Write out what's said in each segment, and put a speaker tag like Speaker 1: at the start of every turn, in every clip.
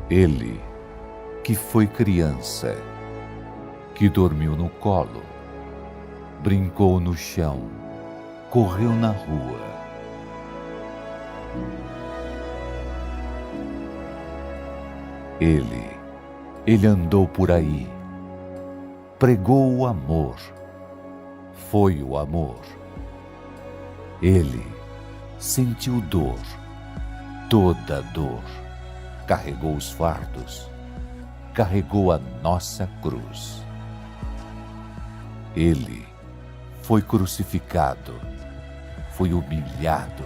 Speaker 1: Ele, que foi criança, que dormiu no colo, brincou no chão, correu na rua. Ele andou por aí, pregou o amor, foi o amor. Ele sentiu dor, toda dor, carregou os fardos, carregou a nossa cruz. Ele foi crucificado, foi humilhado,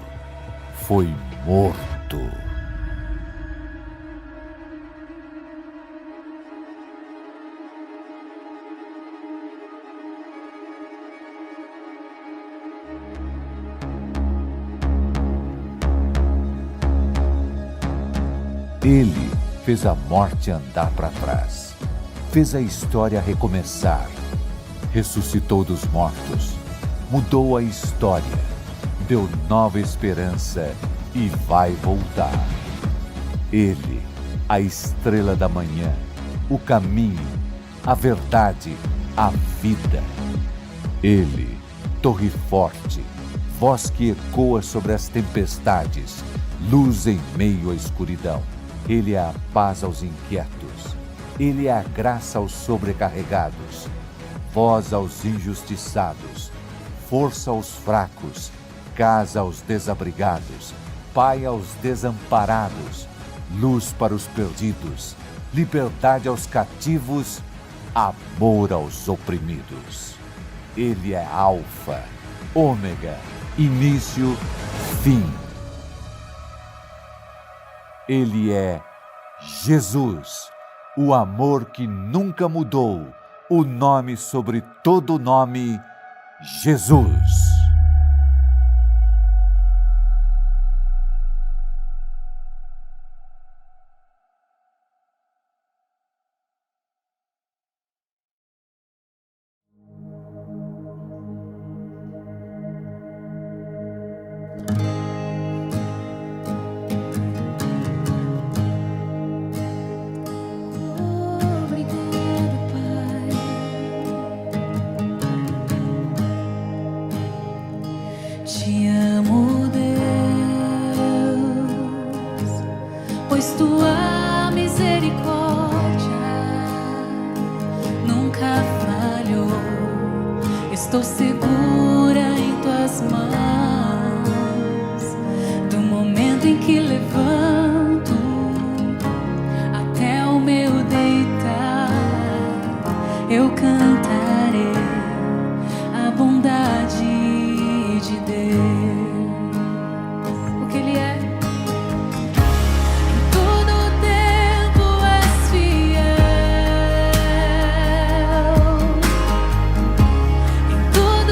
Speaker 1: foi morto. Ele fez a morte andar para trás, fez a história recomeçar, ressuscitou dos mortos, mudou a história, deu nova esperança e vai voltar. Ele, a estrela da manhã, o caminho, a verdade, a vida. Ele, torre forte, voz que ecoa sobre as tempestades, luz em meio à escuridão. Ele é a paz aos inquietos, Ele é a graça aos sobrecarregados, voz aos injustiçados, força aos fracos, casa aos desabrigados, pai aos desamparados, luz para os perdidos, liberdade aos cativos, amor aos oprimidos. Ele é Alfa, Ômega, início, fim. Ele é Jesus, o amor que nunca mudou, o nome sobre todo nome, Jesus.
Speaker 2: Te amo, Deus, pois tua misericórdia nunca falhou. Estou segura em tuas mãos, do momento em que levanto até o meu deitar, eu cantarei a bondade de Deus, o que Ele é. Em todo tempo és fiel, em todo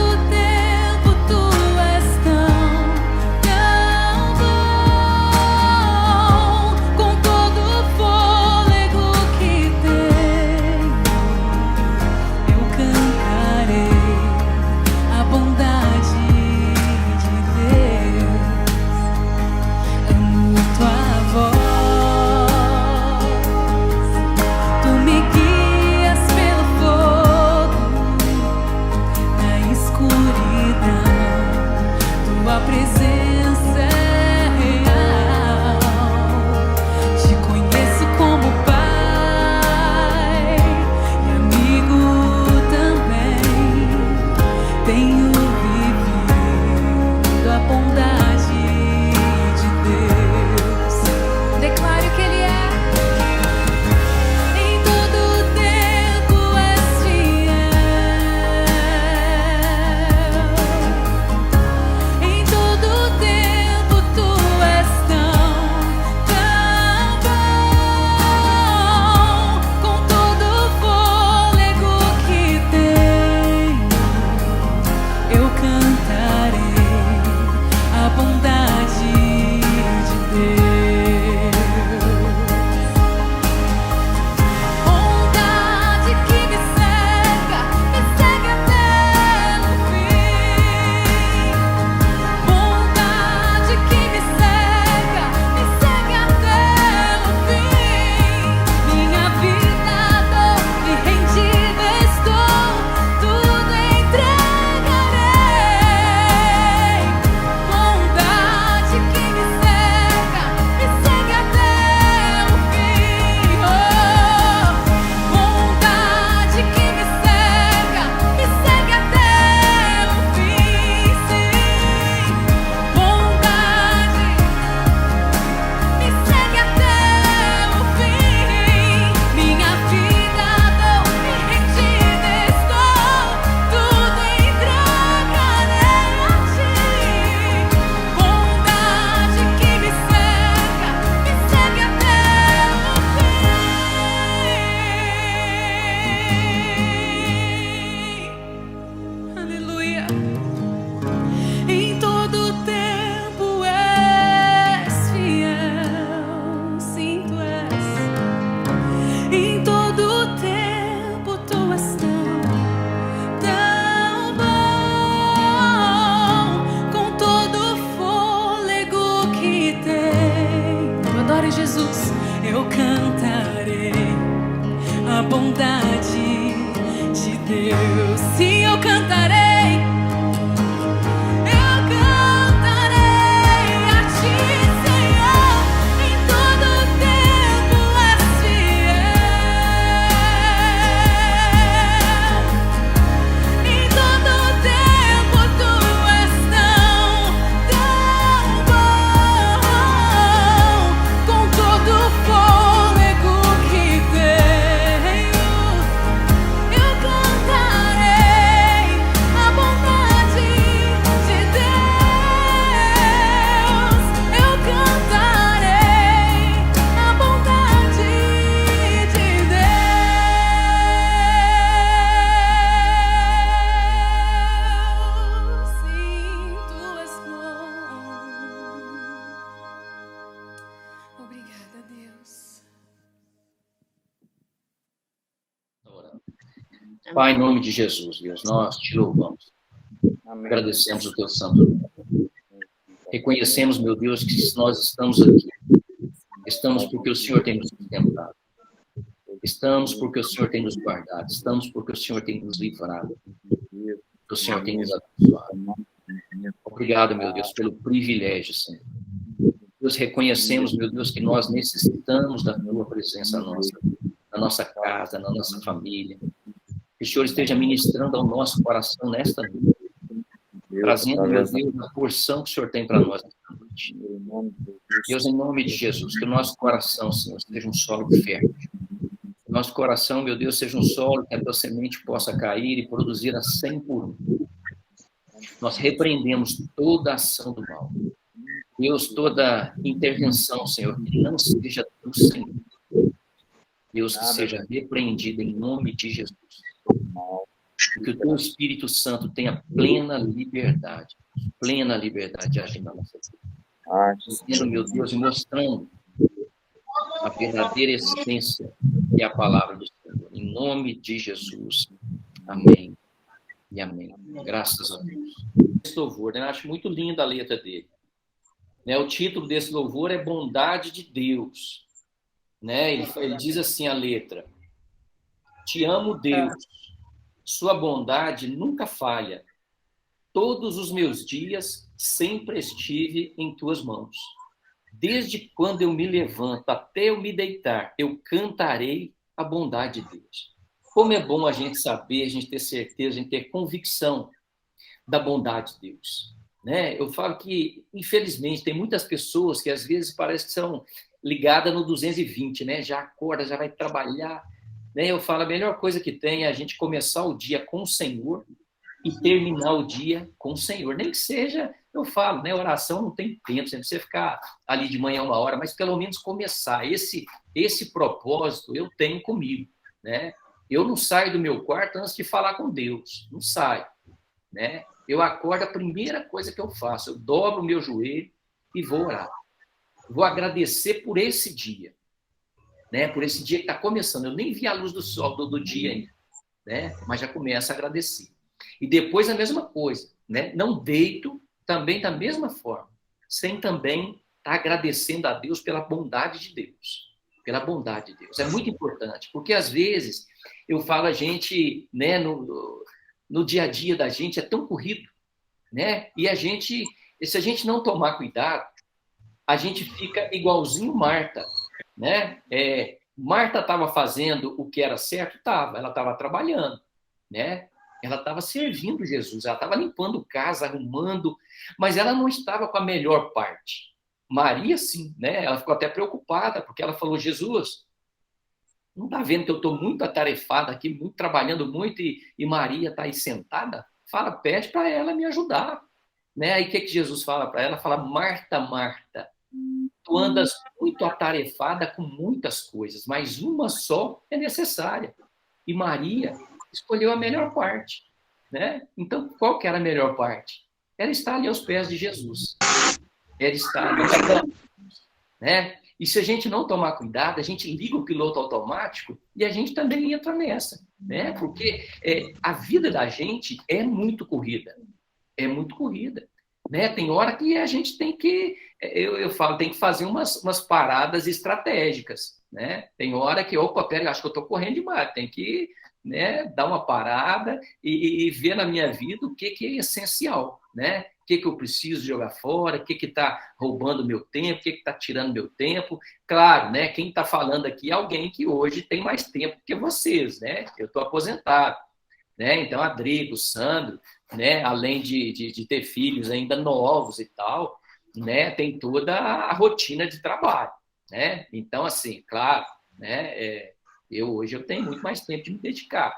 Speaker 2: Jesus, eu cantarei a bondade de Deus. Sim, eu cantarei.
Speaker 3: Pai, em nome de Jesus, Deus, nós te louvamos. Amém. Agradecemos o teu santo nome. Reconhecemos, meu Deus, que nós estamos aqui. Estamos porque o Senhor tem nos sustentado. Estamos porque o Senhor tem nos guardado. Estamos porque o Senhor tem nos livrado. O Senhor tem nos abençoado. Obrigado, meu Deus, pelo privilégio, Senhor. Deus, reconhecemos, meu Deus, que nós necessitamos da tua presença na nossa casa, na nossa família. Que o Senhor esteja ministrando ao nosso coração nesta noite, trazendo, meu Deus, a porção que o Senhor tem para nós nesta noite. Deus, em nome de Jesus, que o nosso coração, Senhor, seja um solo fértil. Que o nosso coração, meu Deus, seja um solo que a tua semente possa cair e produzir a 100 por 1. Nós repreendemos toda ação do mal. Deus, toda intervenção, Senhor, que não seja do Senhor. Deus, que seja repreendida em nome de Jesus. Que o teu Espírito Santo tenha plena liberdade de agir na nossa vida. Sendo, meu Deus, e mostrando a verdadeira essência que é a palavra do Senhor. Em nome de Jesus. Amém e amém. Graças a Deus. Esse louvor, né? Eu acho muito linda a letra dele. Né? O título desse louvor é Bondade de Deus. Né? Ele diz assim a letra: Te amo, Deus. Sua bondade nunca falha. Todos os meus dias sempre estive em tuas mãos. Desde quando eu me levanto até eu me deitar, eu cantarei a bondade de Deus. Como é bom a gente saber, a gente ter certeza, a gente ter convicção da bondade de Deus. Né? Eu falo que, infelizmente, tem muitas pessoas que às vezes parece que são ligadas no 220, né? Já acorda, já vai trabalhar. Eu falo, a melhor coisa que tem é a gente começar o dia com o Senhor e terminar o dia com o Senhor. Nem que seja, eu falo, né? Oração não tem tempo, você não precisa ficar ali de manhã 1 hora, mas pelo menos começar. Esse propósito eu tenho comigo, né? Eu não saio do meu quarto antes de falar com Deus, não saio, né? Eu acordo, a primeira coisa que eu faço, eu dobro o meu joelho e vou orar. Vou agradecer por esse dia. Né, por esse dia que está começando. Eu nem vi a luz do sol do dia ainda, né, mas já começo a agradecer. E depois a mesma coisa. Né, não deito também da mesma forma, sem também estar agradecendo a Deus pela bondade de Deus. Pela bondade de Deus. É muito importante, porque às vezes eu falo a gente, né, no dia a dia da gente é tão corrido, né, e se a gente não tomar cuidado, a gente fica igualzinho Marta. Né? Marta estava fazendo o que era certo? Ela estava trabalhando, né? Ela estava servindo Jesus, ela estava limpando casa, arrumando, mas ela não estava com a melhor parte. Maria, sim, né? Ela ficou até preocupada, porque ela falou, Jesus, não está vendo que eu estou muito atarefada aqui, trabalhando muito, e Maria está aí sentada? Pede para ela me ajudar. Né? Aí o que Jesus fala para ela? Fala, Marta, Marta, tu andas muito atarefada com muitas coisas, mas uma só é necessária. E Maria escolheu a melhor parte. Né? Então, qual que era a melhor parte? Era estar ali aos pés de Jesus. Era estar ali. Né? E se a gente não tomar cuidado, a gente liga o piloto automático e a gente também entra nessa. Né? Porque a vida da gente é muito corrida. É muito corrida. né? Tem hora que a gente tem que, eu falo, tem que fazer umas paradas estratégicas, né? Tem hora que, opa, pera, acho que eu estou correndo demais, tem que, né, dar uma parada e ver na minha vida o que é essencial, né? O que eu preciso jogar fora, o que está roubando meu tempo, o que está tirando meu tempo. Claro, né? Quem está falando aqui é alguém que hoje tem mais tempo que vocês, né? Eu estou aposentado, né? Então, Adrigo, Sandro, né? Além de ter filhos ainda novos e tal, né? Tem toda a rotina de trabalho, né? Então, assim, claro, né? Hoje eu tenho muito mais tempo de me dedicar,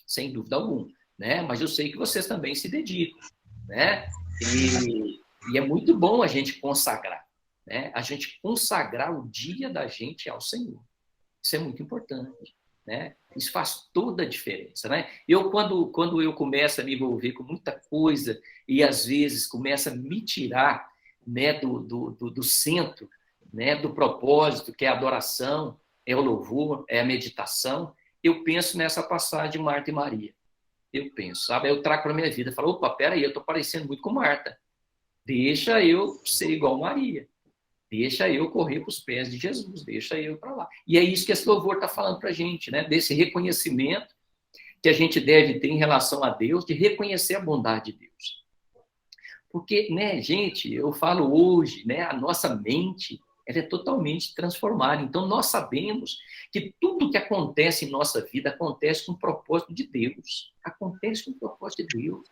Speaker 3: sem dúvida alguma, né? Mas eu sei que vocês também se dedicam, né? E é muito bom a gente consagrar, né? A gente consagrar o dia da gente ao Senhor. Isso é muito importante, né? Isso faz toda a diferença, né? Quando eu começo a me envolver com muita coisa e às vezes começa a me tirar, né, do centro, né, do propósito, que é a adoração, é o louvor, é a meditação, eu penso nessa passagem de Marta e Maria. Eu penso, sabe? Eu trago para a minha vida, falo, opa, peraí, eu estou parecendo muito com Marta. Deixa eu ser igual Maria. Deixa eu correr para os pés de Jesus, deixa eu para lá. E é isso que esse louvor está falando para a gente, né? Desse reconhecimento que a gente deve ter em relação a Deus, de reconhecer a bondade de Deus. Porque, né, gente, eu falo hoje, né, a nossa mente ela é totalmente transformada. Então, nós sabemos que tudo que acontece em nossa vida acontece com o propósito de Deus. Acontece com o propósito de Deus,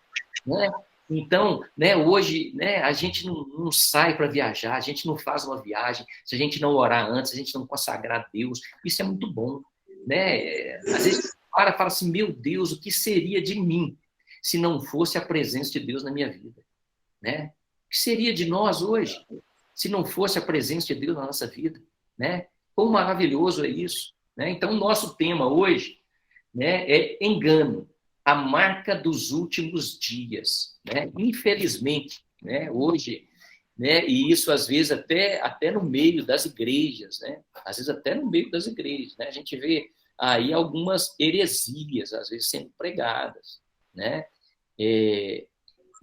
Speaker 3: né? Então, né, hoje, né, a gente não sai para viajar, a gente não faz uma viagem, se a gente não orar antes, a gente não consagrar a Deus, isso é muito bom, né? Às vezes fala assim, meu Deus, o que seria de mim se não fosse a presença de Deus na minha vida, né? O que seria de nós hoje se não fosse a presença de Deus na nossa vida, né? Quão maravilhoso é isso, né? Então, o nosso tema hoje, né, é engano, a marca dos últimos dias, né? Infelizmente, né, hoje, né, e isso às vezes até no meio das igrejas, né? Às vezes até no meio das igrejas, né? A gente vê aí algumas heresias, às vezes sendo pregadas, né? E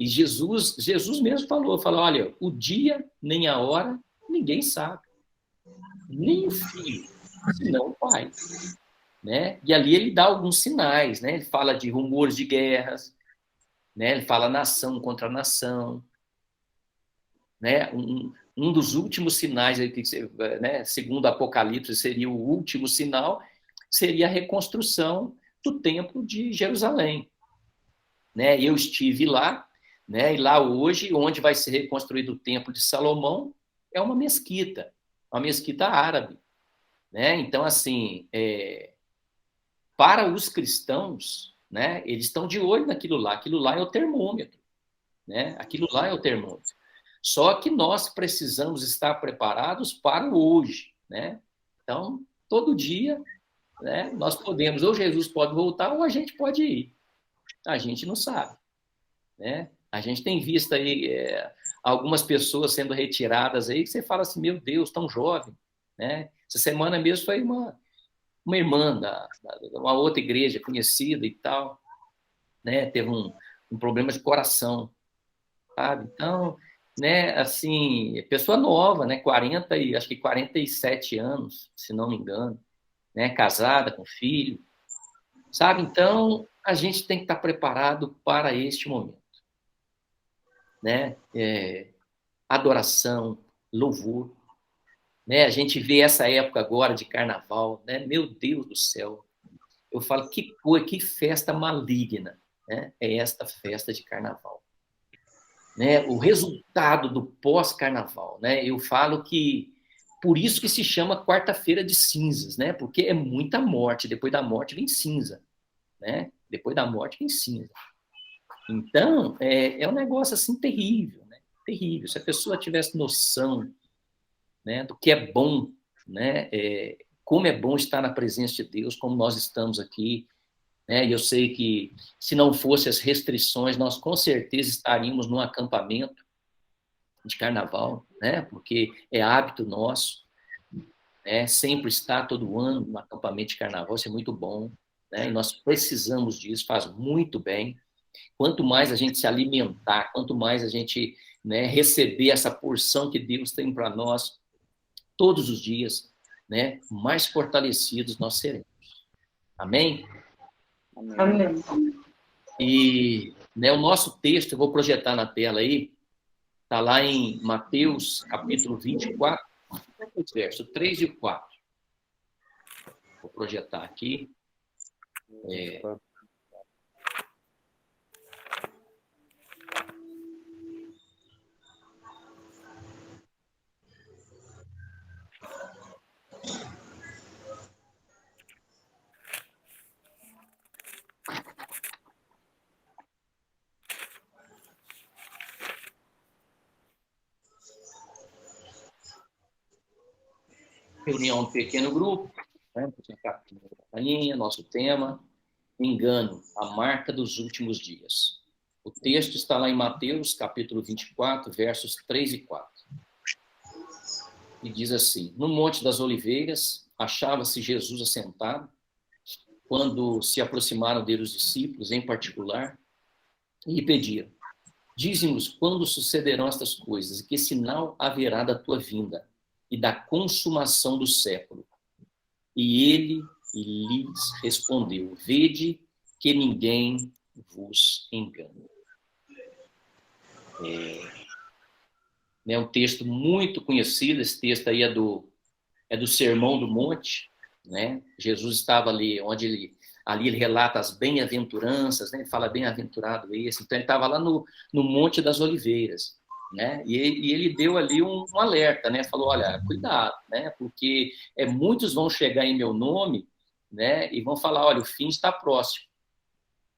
Speaker 3: Jesus mesmo falou, olha, o dia nem a hora ninguém sabe, nem o filho, senão o pai. Né? E ali ele dá alguns sinais, né? Ele fala de rumores de guerras, né? Ele fala nação contra nação, né? Um dos últimos sinais, né? Segundo Apocalipse, seria o último sinal, seria a reconstrução do templo de Jerusalém, né? Eu estive lá, né? E lá hoje, onde vai ser reconstruído o templo de Salomão, é uma mesquita árabe, né? Então, assim, para os cristãos, né, eles estão de olho naquilo lá é o termômetro, né? Aquilo lá é o termômetro. Só que nós precisamos estar preparados para o hoje, né? Então, todo dia, né, nós podemos, ou Jesus pode voltar, ou a gente pode ir. A gente não sabe, né? A gente tem visto aí algumas pessoas sendo retiradas aí, que você fala assim, meu Deus, tão jovem, né? Essa semana mesmo foi uma irmã de uma outra igreja conhecida e tal, né? Teve um problema de coração, sabe? Então, né, assim, pessoa nova, né? Acho que 47 anos, se não me engano, né? Casada, com filho, sabe? Então, a gente tem que estar preparado para este momento, né? Adoração, louvor, né? A gente vê essa época agora de carnaval, né? Meu Deus do céu, eu falo, que festa maligna, né? É esta festa de carnaval, né? O resultado do pós-carnaval, né? Eu falo que por isso que se chama quarta-feira de cinzas, né? Porque é muita morte, depois da morte vem cinza, né? Depois da morte vem cinza. Então, é um negócio assim terrível, né? Terrível. Se a pessoa tivesse noção, né, do que é bom, né? Como é bom estar na presença de Deus, como nós estamos aqui, né? E eu sei que se não fossem as restrições, nós com certeza estaríamos num acampamento de carnaval, né? Porque é hábito nosso, né? Sempre estar todo ano no acampamento de carnaval, isso é muito bom, né? E nós precisamos disso, faz muito bem. Quanto mais a gente se alimentar, quanto mais a gente né, receber essa porção que Deus tem para nós todos os dias, né, mais fortalecidos nós seremos. Amém?
Speaker 4: Amém.
Speaker 3: E, né, o nosso texto, eu vou projetar na tela aí, está lá em Mateus, capítulo 24, verso 3 e 4. Vou projetar aqui. Reunião um pequeno grupo, né? Nosso tema, engano, a marca dos últimos dias. O texto está lá em Mateus, capítulo 24, versos 3 e 4. E diz assim: no Monte das Oliveiras, achava-se Jesus assentado, quando se aproximaram dele os discípulos, em particular, e lhe pediram: dize-nos quando sucederão estas coisas, e que sinal haverá da tua vinda e da consumação do século. E ele lhes respondeu: vede que ninguém vos engane. É um texto muito conhecido, esse texto aí é do Sermão do Monte, né? Jesus estava ali, ali ele relata as bem-aventuranças, né? Ele fala bem-aventurado esse, então ele estava lá no Monte das Oliveiras, né? E ele deu ali um alerta, né? Falou: olha, cuidado, né? Porque muitos vão chegar em meu nome, né? E vão falar: olha, o fim está próximo.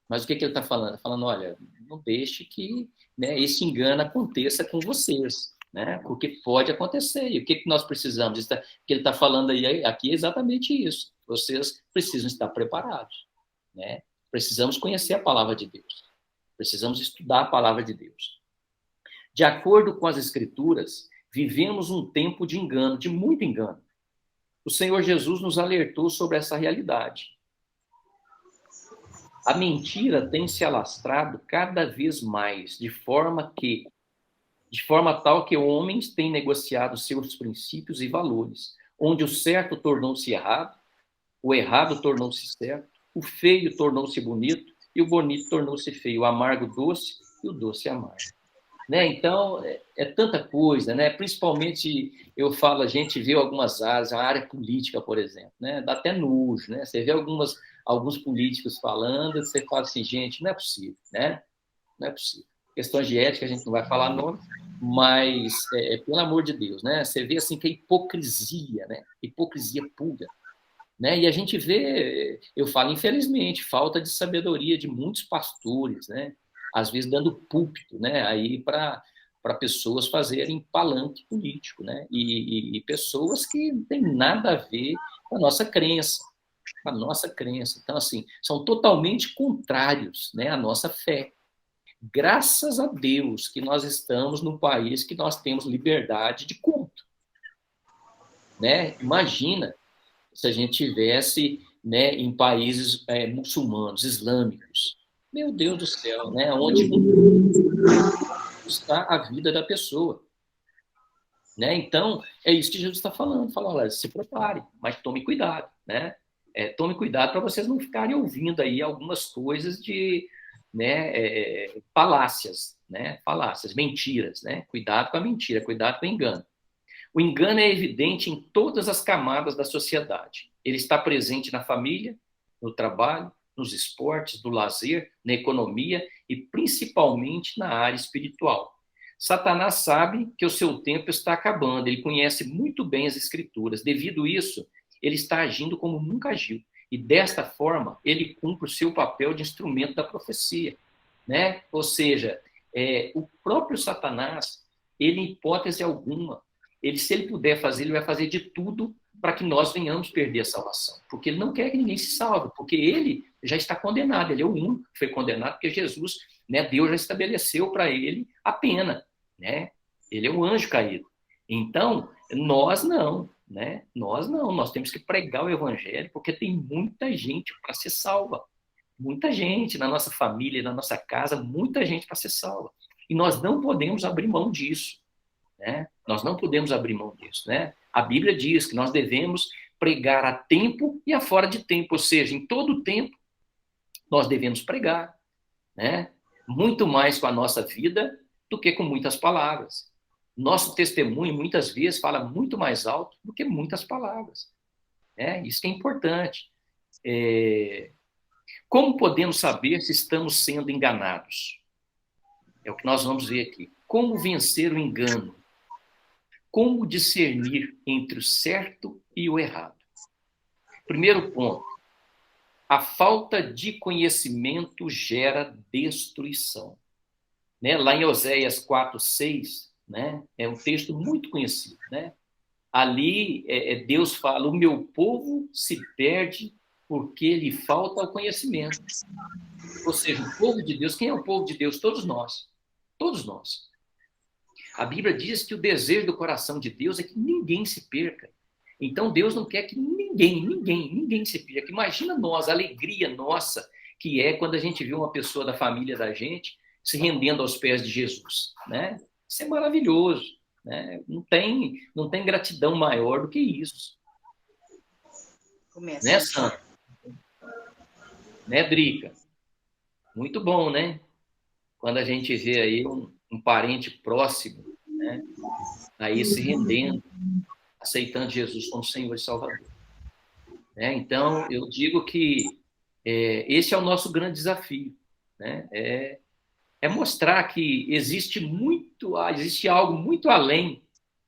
Speaker 3: Mas o que ele está falando? Está falando: olha, não deixe que, né, esse engano aconteça com vocês, né? Porque pode acontecer. E o que nós precisamos? O que ele está falando aqui é exatamente isso. Vocês precisam estar preparados, né? Precisamos conhecer a palavra de Deus. Precisamos estudar a palavra de Deus. De acordo com as Escrituras, vivemos um tempo de engano, de muito engano. O Senhor Jesus nos alertou sobre essa realidade. A mentira tem se alastrado cada vez mais, de forma tal que homens têm negociado seus princípios e valores, onde o certo tornou-se errado, o errado tornou-se certo, o feio tornou-se bonito e o bonito tornou-se feio, o amargo doce e o doce amargo. Né? Então, é tanta coisa, né? Principalmente, eu falo, a gente vê algumas áreas, a área política, por exemplo, né? Dá até nojo, né? Você vê alguns políticos falando, você fala assim: gente, não é possível, né? Não é possível. Questões de ética, a gente não vai falar nome, mas, pelo amor de Deus, né? Você vê assim que é hipocrisia, né? Hipocrisia pura. Né? E a gente vê, eu falo, infelizmente, falta de sabedoria de muitos pastores, né? Às vezes dando púlpito, né? Aí para pessoas fazerem palanque político, né? E pessoas que não têm nada a ver com a nossa crença, com a nossa crença. Então, assim, são totalmente contrários, né, à nossa fé. Graças a Deus que nós estamos num país que nós temos liberdade de culto, né? Imagina se a gente tivesse, né, em países muçulmanos, islâmicos. Meu Deus do céu, né? Onde está a vida da pessoa. Né? Então, é isso que Jesus está falando. Fala: olha, se prepare, mas tome cuidado, né? Tome cuidado para vocês não ficarem ouvindo aí algumas coisas de, né, falácias, né? Falácias, mentiras, né? Cuidado com a mentira, cuidado com o engano. O engano é evidente em todas as camadas da sociedade. Ele está presente na família, no trabalho, nos esportes, no lazer, na economia e principalmente na área espiritual. Satanás sabe que o seu tempo está acabando, ele conhece muito bem as Escrituras. Devido a isso, ele está agindo como nunca agiu. E desta forma, ele cumpre o seu papel de instrumento da profecia. Né? Ou seja, o próprio Satanás, ele, em hipótese alguma, se ele puder fazer, ele vai fazer de tudo para que nós venhamos perder a salvação. Porque ele não quer que ninguém se salve, porque ele já está condenado, ele é o único que foi condenado, porque Jesus, né, Deus já estabeleceu para ele a pena, né? Ele é um anjo caído. Então, nós não, né? Nós temos que pregar o evangelho, porque tem muita gente para ser salva. Muita gente na nossa família, na nossa casa, muita gente para ser salva. E nós não podemos abrir mão disso, né? Nós não podemos abrir mão disso, né? A Bíblia diz que nós devemos pregar a tempo e a fora de tempo, ou seja, em todo tempo nós devemos pregar, né? Muito mais com a nossa vida do que com muitas palavras. Nosso testemunho, muitas vezes, fala muito mais alto do que muitas palavras, né? Isso que é importante. Como podemos saber se estamos sendo enganados? É o que nós vamos ver aqui. Como vencer o engano? Como discernir entre o certo e o errado? Primeiro ponto. A falta de conhecimento gera destruição. Né? Lá em Oséias 4:6, né? É um texto muito conhecido. Né? Ali, Deus fala, o meu povo se perde porque lhe falta o conhecimento. Ou seja, o povo de Deus, quem é o povo de Deus? Todos nós. Todos nós. A Bíblia diz que o desejo do coração de Deus é que ninguém se perca. Então, Deus não quer que ninguém se perca. Imagina nós, a alegria nossa, que é quando a gente vê uma pessoa da família da gente se rendendo aos pés de Jesus. Né? Isso é maravilhoso. Né? Não tem gratidão maior do que isso.
Speaker 5: Começa.
Speaker 3: Né, Sandra? Né, Drica? Muito bom, né? Quando a gente vê aí um parente próximo, né? Aí se rendendo, aceitando Jesus como Senhor e Salvador. Né? Então, eu digo que esse é o nosso grande desafio. Né? É mostrar que existe algo muito além,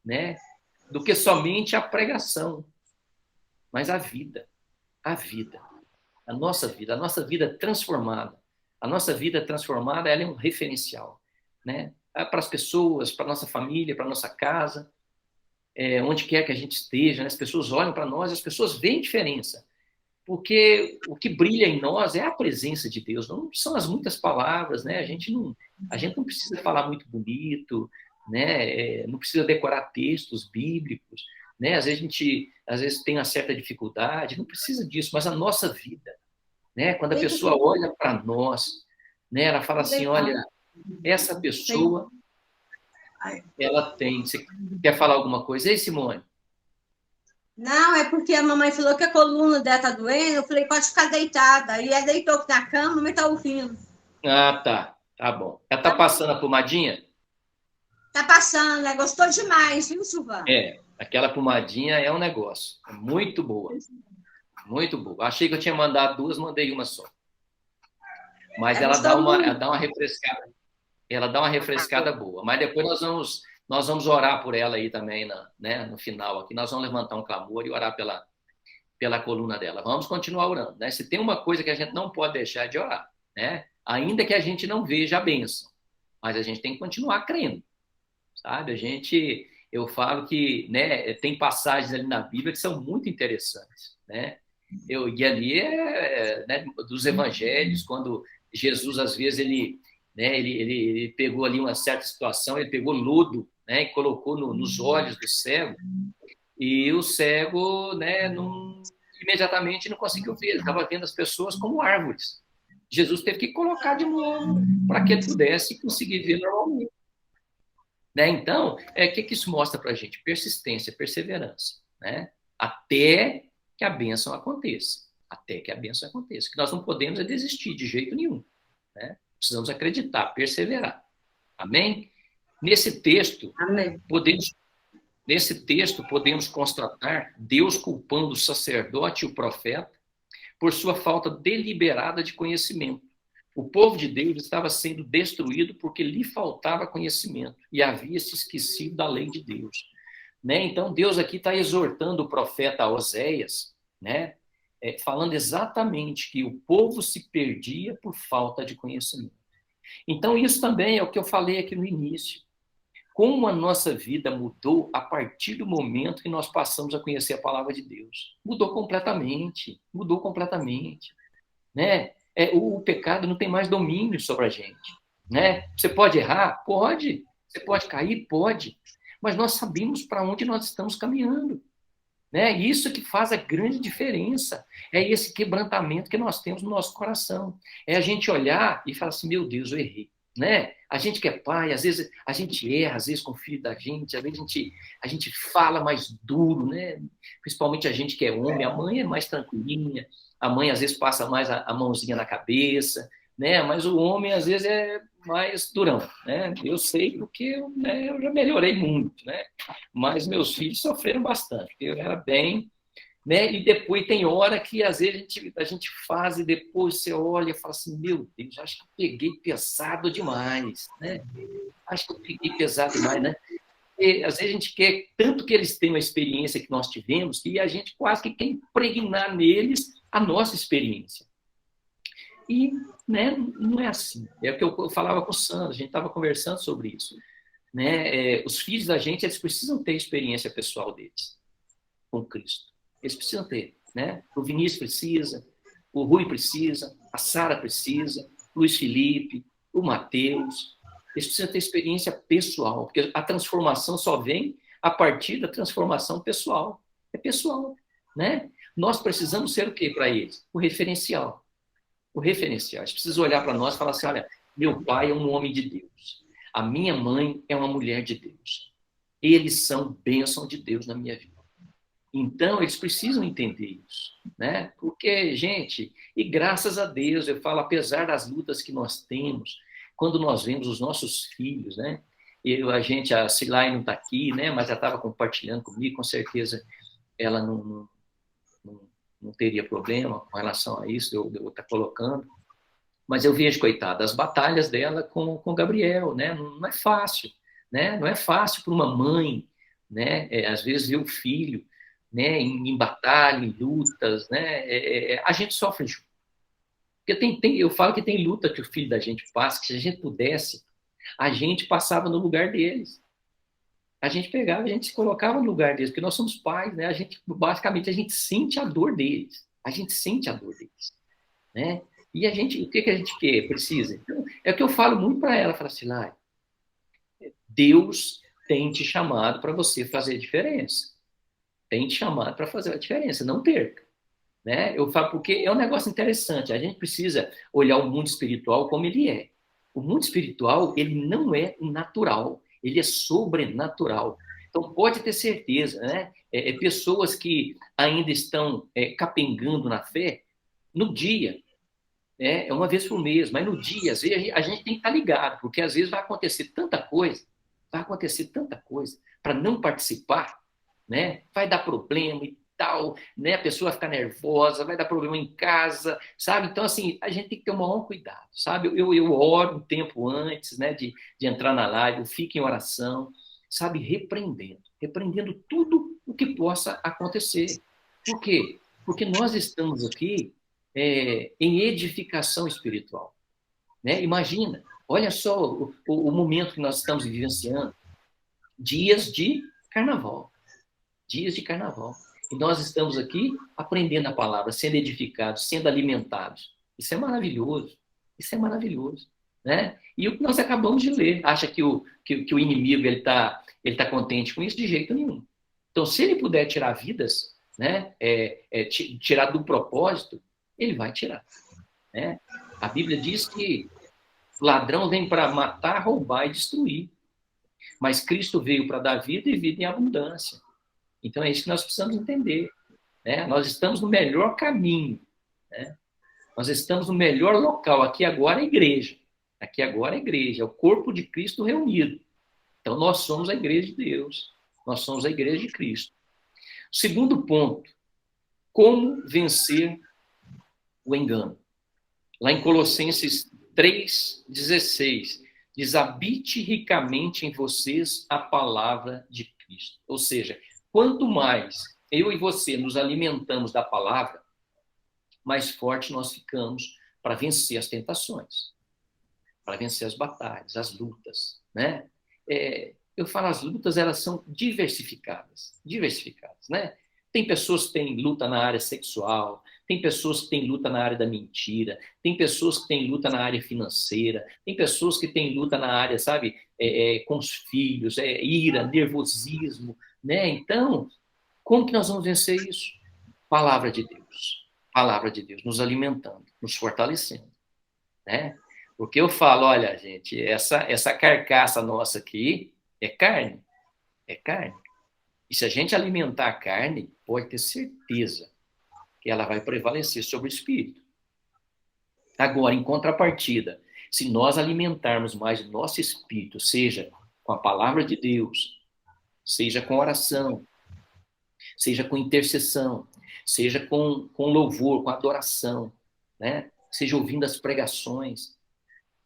Speaker 3: né, do que somente a pregação, mas a nossa vida transformada. A nossa vida transformada, ela é um referencial, né? Para as pessoas, para a nossa família, para a nossa casa, onde quer que a gente esteja, né? As pessoas olham para nós, as pessoas veem diferença, porque o que brilha em nós é a presença de Deus, não são as muitas palavras, né? A gente não precisa falar muito bonito, né? Não precisa decorar textos bíblicos, né? Às vezes tem uma certa dificuldade, não precisa disso, mas a nossa vida, né? Quando a pessoa olha para nós, né? Ela fala assim, olha, essa pessoa, ela tem... Você quer falar alguma coisa? Ei, Simone?
Speaker 5: Não, é porque a mamãe falou que a coluna dela tá doendo, eu falei, pode ficar deitada. E ela deitou aqui na cama, mas tá ouvindo.
Speaker 3: Ah, tá. Tá bom. Ela tá passando a pomadinha?
Speaker 5: Tá passando, né? Gostou demais, viu, Silvana?
Speaker 3: Aquela pomadinha é um negócio. É muito boa. Muito boa. Achei que eu tinha mandado 2, mandei uma só. Mas ela dá uma refrescada. Ela dá uma refrescada boa. Mas depois nós vamos orar por ela aí também, né, no final aqui. Nós vamos levantar um clamor e orar pela coluna dela. Vamos continuar orando. Né? Se tem uma coisa que a gente não pode deixar de orar, né? Ainda que a gente não veja a bênção, mas a gente tem que continuar crendo. Sabe? Eu falo que, né, tem passagens ali na Bíblia que são muito interessantes. Né? E ali né, dos evangelhos, quando Jesus, às vezes, ele pegou ali uma certa situação, ele pegou lodo, né, e colocou nos olhos do cego, e o cego, né, imediatamente não conseguiu ver, ele estava vendo as pessoas como árvores. Jesus teve que colocar de novo para que ele pudesse conseguir ver normalmente. Né? Então, o que isso mostra para a gente? Persistência, perseverança, né? Até que a bênção aconteça. Até que a bênção aconteça. O que nós não podemos é desistir de jeito nenhum. Né? Precisamos acreditar, perseverar. Amém? Nesse texto,
Speaker 5: Amém.
Speaker 3: Podemos constatar Deus culpando o sacerdote e o profeta por sua falta deliberada de conhecimento. O povo de Deus estava sendo destruído porque lhe faltava conhecimento e havia se esquecido da lei de Deus. Né? Então, Deus aqui está exortando o profeta Oséias, né? Falando exatamente que o povo se perdia por falta de conhecimento. Então, isso também é o que eu falei aqui no início. Como a nossa vida mudou a partir do momento que nós passamos a conhecer a palavra de Deus. Mudou completamente. Né? O pecado não tem mais domínio sobre a gente. Né? Você pode errar? Pode. Você pode cair? Pode. Mas nós sabemos para onde nós estamos caminhando. Né? Isso que faz a grande diferença. É esse quebrantamento que nós temos no nosso coração. É a gente olhar e falar assim, meu Deus, eu errei. né? A gente que é pai, às vezes a gente erra, às vezes com o filho da gente, às vezes a gente fala mais duro, né? Principalmente a gente que é homem, a mãe é mais tranquilinha, a mãe às vezes passa mais a mãozinha na cabeça, né? Mas o homem às vezes é mais durão, né? Eu sei porque, né, eu já melhorei muito, né? Mas meus filhos sofreram bastante, eu era bem, né? E depois tem hora que às vezes a gente faz e depois você olha e fala assim, meu Deus, acho que eu peguei pesado demais, né? Acho que eu peguei pesado demais, né? E, às vezes a gente quer tanto que eles tenham a experiência que nós tivemos que a gente quase que quer impregnar neles a nossa experiência. E, né, não é assim. É o que eu falava com o Sandro, a gente estava conversando sobre isso, né? Os filhos da gente, eles precisam ter a experiência pessoal deles com Cristo. Eles precisam ter, né? O Vinícius precisa, o Rui precisa, a Sara precisa, o Luiz Felipe, o Mateus. Eles precisam ter experiência pessoal, porque a transformação só vem a partir da transformação pessoal. É pessoal, né? Nós precisamos ser o quê para eles? O referencial. O referencial. Eles precisam olhar para nós e falar assim, olha, meu pai é um homem de Deus. A minha mãe é uma mulher de Deus. Eles são bênção de Deus na minha vida. Então, eles precisam entender isso, né? Porque, gente, e graças a Deus, eu falo, apesar das lutas que nós temos, quando nós vemos os nossos filhos, né? A Silai não está aqui, né? Mas já estava compartilhando comigo, com certeza ela não teria problema com relação a isso, eu estar colocando. Mas eu vejo, coitada, as batalhas dela com o Gabriel, né? Não é fácil, né? Não é fácil para uma mãe, né? Às vezes ver o filho, né, em batalha, em lutas, né, a gente sofre junto. Porque eu falo que tem luta que o filho da gente passa, que se a gente pudesse, a gente passava no lugar deles. A gente pegava, a gente se colocava no lugar deles, porque nós somos pais, né, basicamente, a gente sente a dor deles. A gente sente a dor deles, né? E o que a gente quer, precisa? Então, é o que eu falo muito para ela, falo assim, Lai, Deus tem te chamado para você fazer a diferença. Tem te chamado para fazer a diferença, não perca. Né? Eu falo porque é um negócio interessante, a gente precisa olhar o mundo espiritual como ele é. O mundo espiritual, ele não é natural, ele é sobrenatural. Então, pode ter certeza, né? Pessoas que ainda estão capengando na fé, no dia, é uma vez por mês, mas no dia, às vezes, a gente tem que estar ligado, porque às vezes vai acontecer tanta coisa, para não participar, né? Vai dar problema e tal, né? A pessoa vai ficar nervosa, vai dar problema em casa, sabe? Então, assim, a gente tem que ter o maior cuidado, sabe? Eu oro um tempo antes, né, de entrar na live, eu fico em oração, sabe? Repreendendo tudo o que possa acontecer. Por quê? Porque nós estamos aqui em edificação espiritual, né? Imagina, olha só o momento que nós estamos vivenciando, dias de carnaval. E nós estamos aqui aprendendo a palavra, sendo edificados, sendo alimentados. Isso é maravilhoso. Né? E o que nós acabamos de ler, acha que o inimigo ele tá contente com isso? De jeito nenhum. Então, se ele puder tirar vidas, né, tirar do propósito, ele vai tirar. Né? A Bíblia diz que o ladrão vem para matar, roubar e destruir. Mas Cristo veio para dar vida e vida em abundância. Então, é isso que nós precisamos entender. Né? Nós estamos no melhor caminho. Né? Nós estamos no melhor local. Aqui agora é a igreja. É o corpo de Cristo reunido. Então, nós somos a igreja de Deus. Nós somos a igreja de Cristo. Segundo ponto, como vencer o engano. Lá em Colossenses 3,16, diz, habite ricamente em vocês a palavra de Cristo. Ou seja, quanto mais eu e você nos alimentamos da palavra, mais forte nós ficamos para vencer as tentações, para vencer as batalhas, as lutas, né? Eu falo, as lutas, elas são diversificadas, né? Tem pessoas que têm luta na área sexual, tem pessoas que têm luta na área da mentira, tem pessoas que têm luta na área financeira, tem pessoas que têm luta na área, sabe, com os filhos, ira, nervosismo, né? Então, como que nós vamos vencer isso? Palavra de Deus, nos alimentando, nos fortalecendo, né? Porque eu falo, olha, gente, essa carcaça nossa aqui é carne. É carne. E se a gente alimentar a carne, pode ter certeza que ela vai prevalecer sobre o espírito. Agora, em contrapartida, se nós alimentarmos mais o nosso espírito, seja com a palavra de Deus, seja com oração, seja com intercessão, seja com louvor, com adoração, né? Seja ouvindo as pregações,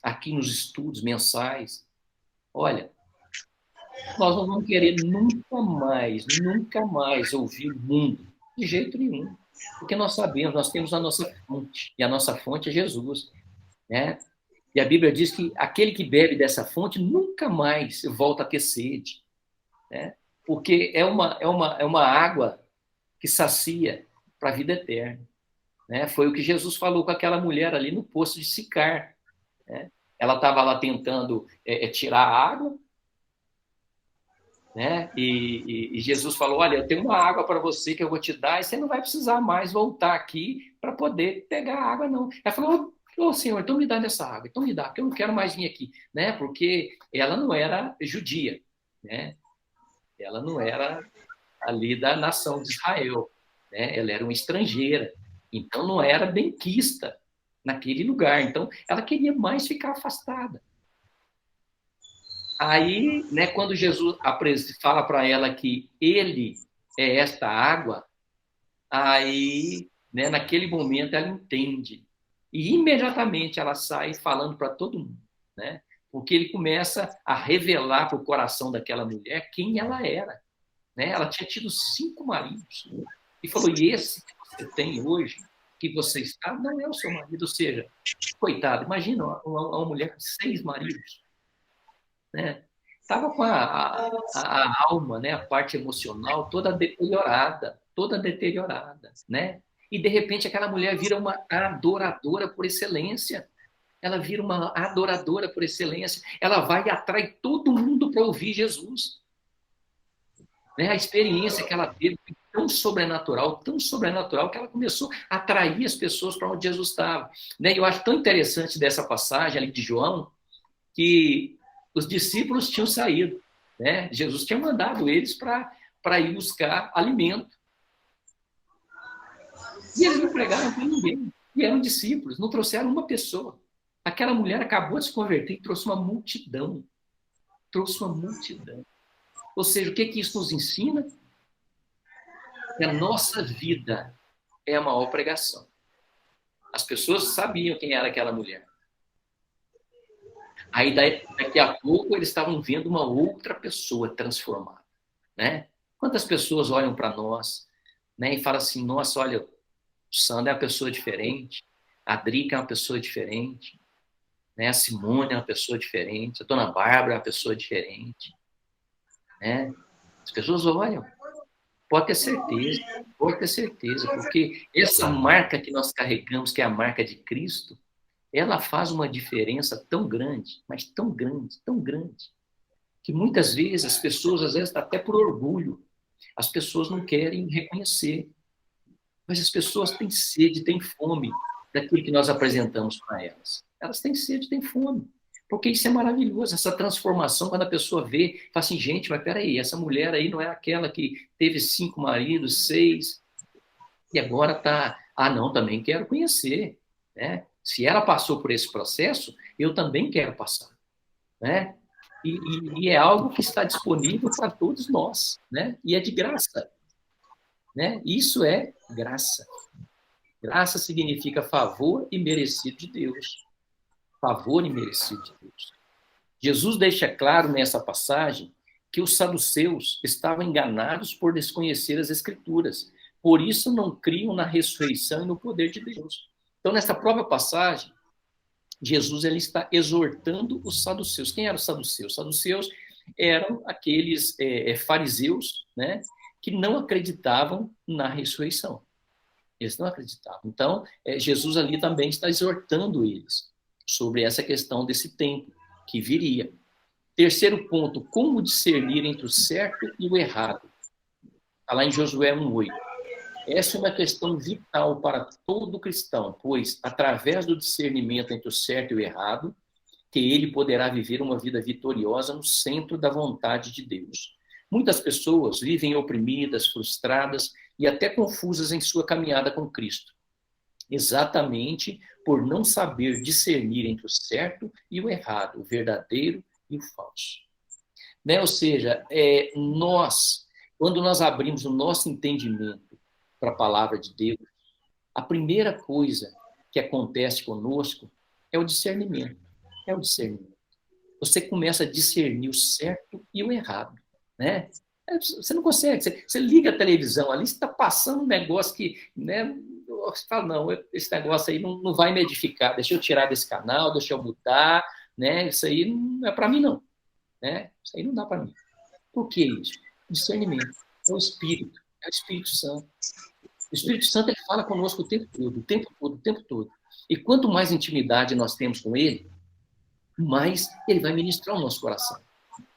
Speaker 3: aqui nos estudos mensais, olha, nós não vamos querer nunca mais ouvir o mundo, de jeito nenhum. Porque nós sabemos, nós temos a nossa fonte, e a nossa fonte é Jesus, né? E a Bíblia diz que aquele que bebe dessa fonte nunca mais volta a ter sede, né? Porque é uma água que sacia para a vida eterna, né? Foi o que Jesus falou com aquela mulher ali no poço de Sicar, né? Ela estava lá tentando tirar a água, né? E Jesus falou, olha, eu tenho uma água para você que eu vou te dar e você não vai precisar mais voltar aqui para poder pegar a água, não. Ela falou, Senhor, então me dá dessa água, então me dá, porque eu não quero mais vir aqui, né? Porque ela não era judia, né? Ela não era ali da nação de Israel, né? Ela era uma estrangeira, então não era benquista naquele lugar, então ela queria mais ficar afastada. Aí, né, quando Jesus fala para ela que ele é esta água, aí, né, naquele momento ela entende. E imediatamente ela sai falando para todo mundo, né? Porque ele começa a revelar para o coração daquela mulher quem ela era, né? Ela tinha tido 5 maridos. E falou, e esse que você tem hoje, que você está, não é o seu marido. Ou seja, coitado, imagina uma mulher com 6 maridos, né? Estava com a alma, né, a parte emocional toda deteriorada, né? E de repente aquela mulher vira uma adoradora por excelência. Ela vira uma adoradora por excelência. Ela vai e atrai todo mundo para ouvir Jesus, né? A experiência que ela teve foi tão sobrenatural que ela começou a atrair as pessoas para onde Jesus estava, né? E eu acho tão interessante dessa passagem ali de João que os discípulos tinham saído, né? Jesus tinha mandado eles para ir buscar alimento. E eles não pregaram para ninguém. E eram discípulos, não trouxeram uma pessoa. Aquela mulher acabou de se converter e trouxe uma multidão. Ou seja, o que isso nos ensina? Que a nossa vida é a maior pregação. As pessoas sabiam quem era aquela mulher. Aí, daqui a pouco, eles estavam vendo uma outra pessoa transformada, né? Quantas pessoas olham para nós, né, e falam assim, nossa, olha, o Sandro é uma pessoa diferente, a Drica é uma pessoa diferente, né? A Simone é uma pessoa diferente, a Dona Bárbara é uma pessoa diferente, né? As pessoas olham, pode ter certeza, porque essa marca que nós carregamos, que é a marca de Cristo, ela faz uma diferença tão grande, mas tão grande, que muitas vezes as pessoas, às vezes, até por orgulho, as pessoas não querem reconhecer. Mas as pessoas têm sede, têm fome daquilo que nós apresentamos para elas. Elas têm sede, têm fome. Porque isso é maravilhoso, essa transformação, quando a pessoa vê, fala assim, gente, mas peraí, essa mulher aí não é aquela que teve 5 maridos, 6, e agora está... Ah, não, também quero conhecer, né? Se ela passou por esse processo, eu também quero passar, né? E é algo que está disponível para todos nós, né? E é de graça, né? Isso é graça. Graça significa favor e merecido de Deus. Favor e merecido de Deus. Jesus deixa claro nessa passagem que os saduceus estavam enganados por desconhecer as Escrituras. Por isso não criam na ressurreição e no poder de Deus. Então, nessa própria passagem, Jesus ele está exortando os saduceus. Quem eram os saduceus? Os saduceus eram aqueles fariseus, né, que não acreditavam na ressurreição. Eles não acreditavam. Então, Jesus ali também está exortando eles sobre essa questão desse tempo que viria. Terceiro ponto, como discernir entre o certo e o errado. Está lá em Josué 1:8. Essa é uma questão vital para todo cristão, pois, através do discernimento entre o certo e o errado, que ele poderá viver uma vida vitoriosa no centro da vontade de Deus. Muitas pessoas vivem oprimidas, frustradas e até confusas em sua caminhada com Cristo, exatamente por não saber discernir entre o certo e o errado, o verdadeiro e o falso. Né? Ou seja, quando nós abrimos o nosso entendimento para a palavra de Deus, a primeira coisa que acontece conosco é o discernimento. É o discernimento. Você começa a discernir o certo e o errado, né? Você não consegue. Você liga a televisão ali, você está passando um negócio que, né? Você fala, não, esse negócio aí não vai me edificar. Deixa eu tirar desse canal, deixa eu mudar, né? Isso aí não é para mim, não. Né? Isso aí não dá para mim. Por que isso? Discernimento. É o Espírito Santo. O Espírito Santo, ele fala conosco o tempo todo, o tempo todo, o tempo todo. E quanto mais intimidade nós temos com ele, mais ele vai ministrar o nosso coração.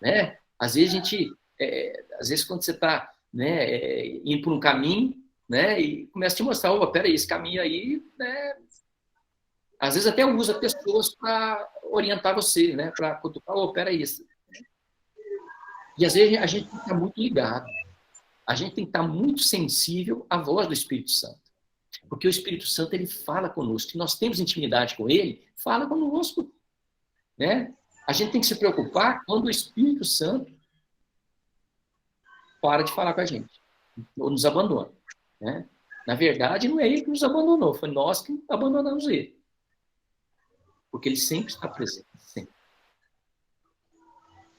Speaker 3: Né? Às vezes quando você está, né, indo por um caminho, né, e começa a te mostrar, opa, peraí, esse caminho aí, né, às vezes até usa pessoas para orientar você, né, para cutucar, opa, peraí. E às vezes a gente tem que estar muito ligado, a gente tem que estar muito sensível à voz do Espírito Santo. Porque o Espírito Santo, ele fala conosco, se nós temos intimidade com ele, fala conosco. Né? A gente tem que se preocupar quando o Espírito Santo para de falar com a gente, ou nos abandona. Né? Na verdade, não é ele que nos abandonou, foi nós que abandonamos ele. Porque ele sempre está presente, sempre.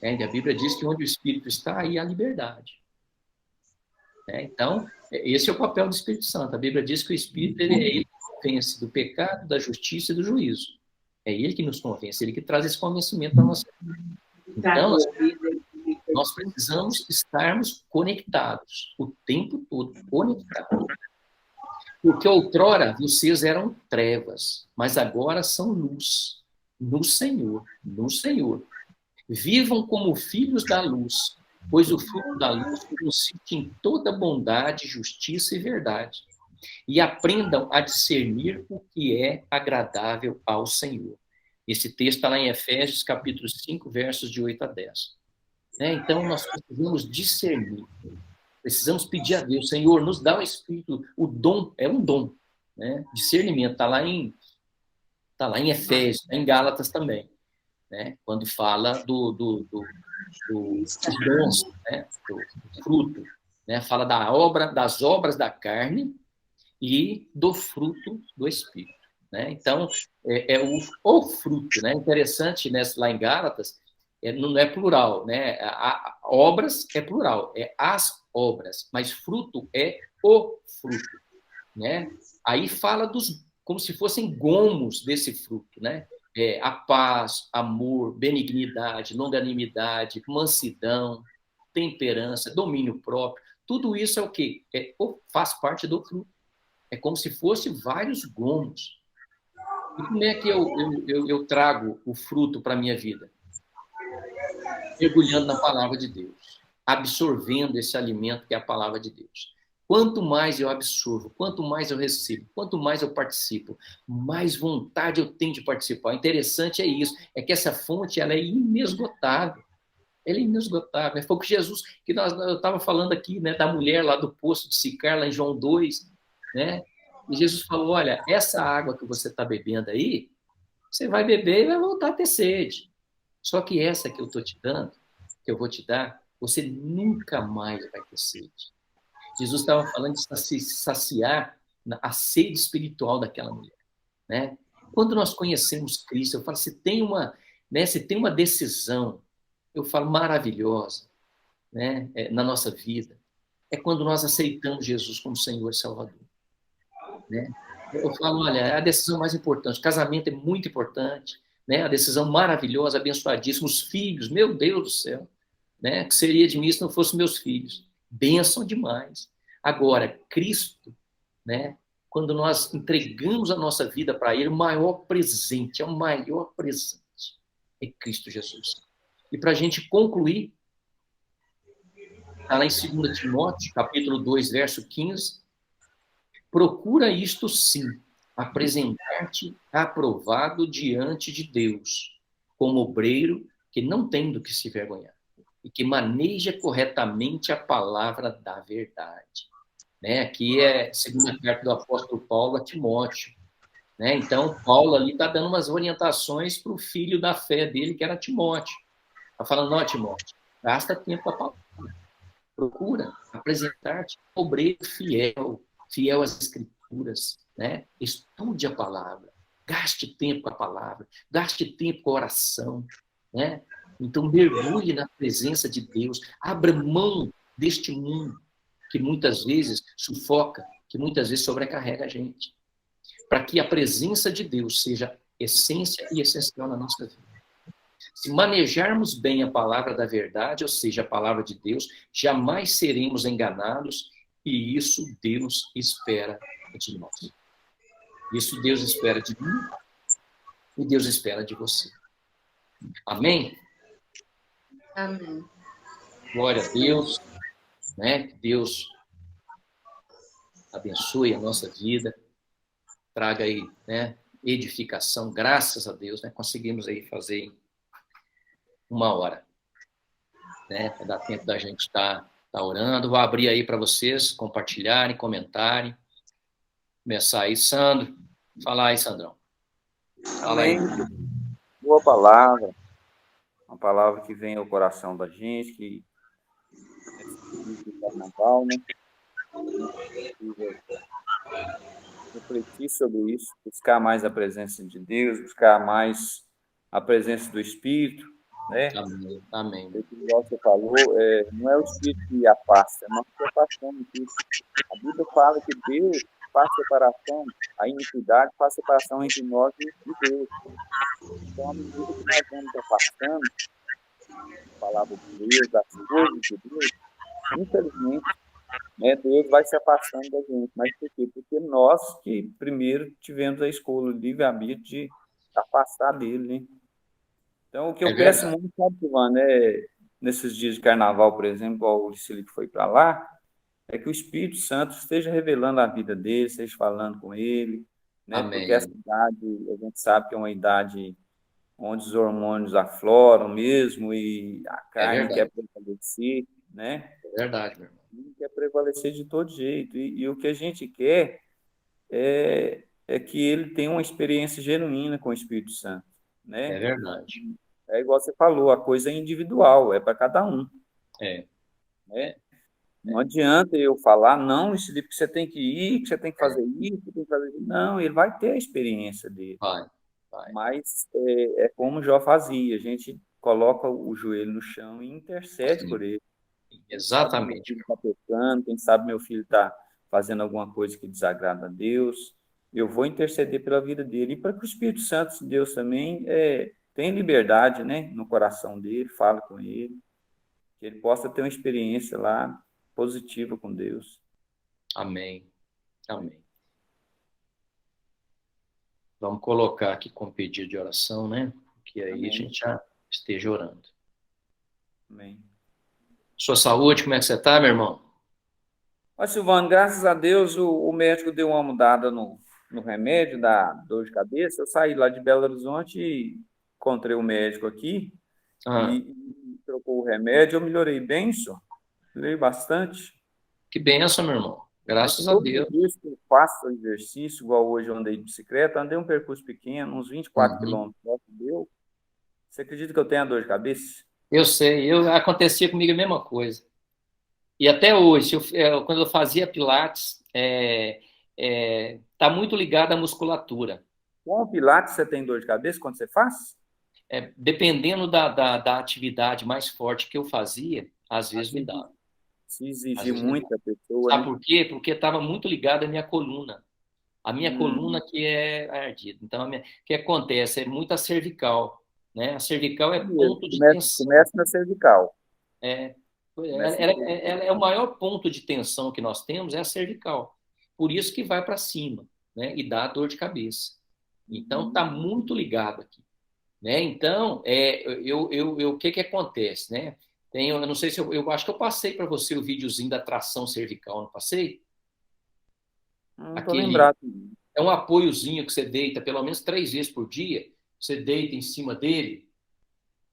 Speaker 3: E a Bíblia diz que onde o Espírito está, aí há liberdade. Então, esse é o papel do Espírito Santo. A Bíblia diz que o Espírito ele convence do pecado, da justiça e do juízo. É ele que nos convence, ele que traz esse convencimento para a nossa vida. Então, nós precisamos estarmos conectados, o tempo todo, conectados. Porque outrora vocês eram trevas, mas agora são luz, no Senhor, no Senhor. Vivam como filhos da luz, pois o fruto da luz consiste em toda bondade, justiça e verdade. E aprendam a discernir o que é agradável ao Senhor. Esse texto está lá em Efésios, capítulo 5, versos de 8 a 10. Então, nós precisamos discernir. Precisamos pedir a Deus, Senhor, nos dá o Espírito, o dom, é um dom, né? Discernimento, está lá em Efésios, em Gálatas também, né? Quando fala dos dons, né? Do fruto, né? Fala das obras da carne e do fruto do Espírito. Né? Então, é o fruto. Né? Interessante, né? Lá em Gálatas, não é plural. Né? Obras é plural, é as obras, mas fruto é o fruto. Né? Aí fala como se fossem gomos desse fruto. Né? A paz, amor, benignidade, longanimidade, mansidão, temperança, domínio próprio. Tudo isso é o quê? Faz parte do fruto. É como se fosse vários gomos. E como é que eu trago o fruto para a minha vida? Mergulhando na palavra de Deus. Absorvendo esse alimento que é a palavra de Deus. Quanto mais eu absorvo, quanto mais eu recebo, quanto mais eu participo, mais vontade eu tenho de participar. O interessante é isso, é que essa fonte ela é inesgotável. Ela é inesgotável. Foi o que Jesus, eu estava falando aqui, né, da mulher lá do poço de Sicar, lá em João 2, né? E Jesus falou, olha, essa água que você está bebendo aí, você vai beber e vai voltar a ter sede. Só que essa que eu estou te dando, que eu vou te dar, você nunca mais vai ter sede. Jesus estava falando de saciar a sede espiritual daquela mulher. Né? Quando nós conhecemos Cristo, eu falo, se tem uma decisão, eu falo, maravilhosa, né? Na nossa vida, é quando nós aceitamos Jesus como Senhor e Salvador. Né? Eu falo, olha, é a decisão mais importante. O casamento é muito importante, né? A decisão maravilhosa, abençoadíssima. Os filhos, meu Deus do céu, né? Que seria de mim se não fossem meus filhos. Bênção demais. Agora, Cristo, né? Quando nós entregamos a nossa vida para Ele, o maior presente é Cristo Jesus. E para a gente concluir, está lá em 2 Timóteo, capítulo 2, verso 15, procura isto sim, apresentar-te aprovado diante de Deus, como obreiro que não tem do que se vergonhar e que maneja corretamente a palavra da verdade. Né? Aqui é a segunda carta do apóstolo Paulo a Timóteo. Né? Então, Paulo ali está dando umas orientações para o filho da fé dele, que era Timóteo. Está falando, não, Timóteo, gasta tempo com a palavra. Procura apresentar-te obreiro fiel, fiel às escrituras. Né? Estude a palavra. Gaste tempo com a palavra. Gaste tempo com a oração. Né? Então, mergulhe na presença de Deus. Abra mão deste mundo que muitas vezes sufoca, que muitas vezes sobrecarrega a gente. Para que a presença de Deus seja essência e essencial na nossa vida. Se manejarmos bem a palavra da verdade, ou seja, a palavra de Deus, jamais seremos enganados, e isso Deus espera de nós. Isso Deus espera de mim e Deus espera de você. Amém?
Speaker 5: Amém.
Speaker 3: Glória a Deus, né? Que Deus abençoe a nossa vida, traga aí, né, edificação, graças a Deus, né? Conseguimos aí fazer em 1 hora, né? Vai dar tempo da gente estar orando. Vou abrir aí para vocês compartilharem, comentarem. Começar aí, Sandro. Fala aí, Sandrão. Fala aí.
Speaker 6: Boa palavra. Uma palavra que vem ao coração da gente, que é carnaval, né? Refletir sobre isso, buscar mais a presença de Deus, buscar mais a presença do Espírito, né?
Speaker 3: Amém. Amém.
Speaker 6: O que você falou, não é o Espírito que afasta, nós que afastamos isso. A Bíblia fala que Deus faz separação, a iniquidade faz separação entre nós e Deus. Então, à medida que nós vamos afastando a palavra de Deus, das coisas de Deus, infelizmente, né, Deus vai se afastando da gente. Mas por quê? Porque nós que primeiro tivemos a escolha, o livre-arbítrio de afastar dele, né? Então, o que eu peço muito, sabe, Silvano, nesses dias de carnaval, por exemplo, o Licilipe foi para lá, é que o Espírito Santo esteja revelando a vida dele, esteja falando com ele, né?
Speaker 3: Amém.
Speaker 6: Porque essa idade, a gente sabe que é uma idade onde os hormônios afloram mesmo e a carne quer prevalecer, né?
Speaker 3: É verdade, meu irmão.
Speaker 6: Quer prevalecer de todo jeito. E o que a gente quer é que ele tenha uma experiência genuína com o Espírito Santo, né?
Speaker 3: É verdade.
Speaker 6: É igual você falou, a coisa é individual, é para cada um. Né? Não adianta eu falar, não, Felipe, que você tem que ir, que você tem que fazer isso, que tem que fazer isso. Não, ele vai ter a experiência dele.
Speaker 3: Vai.
Speaker 6: Mas é como Jó fazia, a gente coloca o joelho no chão e intercede por ele.
Speaker 3: Exatamente.
Speaker 6: Quem está pecando, quem sabe meu filho está fazendo alguma coisa que desagrada a Deus, eu vou interceder pela vida dele. E para que o Espírito Santo de Deus também tenha liberdade, né, no coração dele, fala com ele, que ele possa ter uma experiência lá positiva com Deus.
Speaker 3: Amém. Amém. Vamos colocar aqui com pedido de oração, né? Que aí
Speaker 6: Amém.
Speaker 3: A gente já esteja orando.
Speaker 6: Amém.
Speaker 3: Sua saúde, como é que você está, meu irmão?
Speaker 6: Ó, Silvano, graças a Deus o médico deu uma mudada no remédio da dor de cabeça. Eu saí lá de Belo Horizonte e encontrei o médico aqui e trocou o remédio. Eu melhorei bem, senhor. Melhorei bastante.
Speaker 3: Que benção, meu irmão. Graças a Deus.
Speaker 6: Todos os dias que eu faço exercício, igual hoje eu andei de bicicleta, andei um percurso pequeno, uns 24 quilômetros. Deu. Você acredita que eu tenho a dor de cabeça?
Speaker 3: Eu sei. Acontecia comigo a mesma coisa. E até hoje, quando eu fazia pilates, tá muito ligado à musculatura.
Speaker 6: Com o pilates você tem dor de cabeça quando você faz?
Speaker 3: Dependendo da atividade mais forte que eu fazia, às vezes me dava.
Speaker 6: Se exigir muito da pessoa.
Speaker 3: Sabe por quê? Porque estava muito ligado à minha coluna. A minha coluna que é ardida. Então, o que acontece? É muita cervical. Né? A cervical é ponto de tensão.
Speaker 6: Começa na cervical.
Speaker 3: É o maior ponto de tensão que nós temos é a cervical. Por isso que vai para cima, né? E dá dor de cabeça. Então, está muito ligado aqui. Né? Então, o que acontece? Né? Eu não sei se eu acho que eu passei para você o videozinho da tração cervical, não passei?
Speaker 6: Não estou lembrado.
Speaker 3: É um apoiozinho que você deita pelo menos 3 vezes por dia. Você deita em cima dele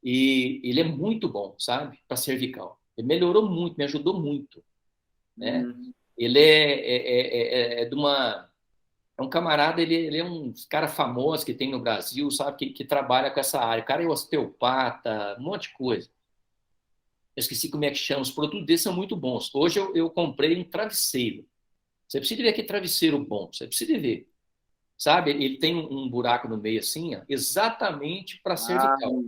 Speaker 3: E ele é muito bom, sabe? Para cervical. Ele melhorou muito, me ajudou muito, né? Ele é de uma... É um camarada, ele é um cara famoso que tem no Brasil, sabe? Que trabalha com essa área. O cara é osteopata, um monte de coisa. Eu esqueci como é que chama. Os produtos desses são muito bons. Hoje eu comprei um travesseiro. Você precisa ver que travesseiro bom. Você precisa ver. Sabe? Ele tem um buraco no meio assim, ó, exatamente para cervical.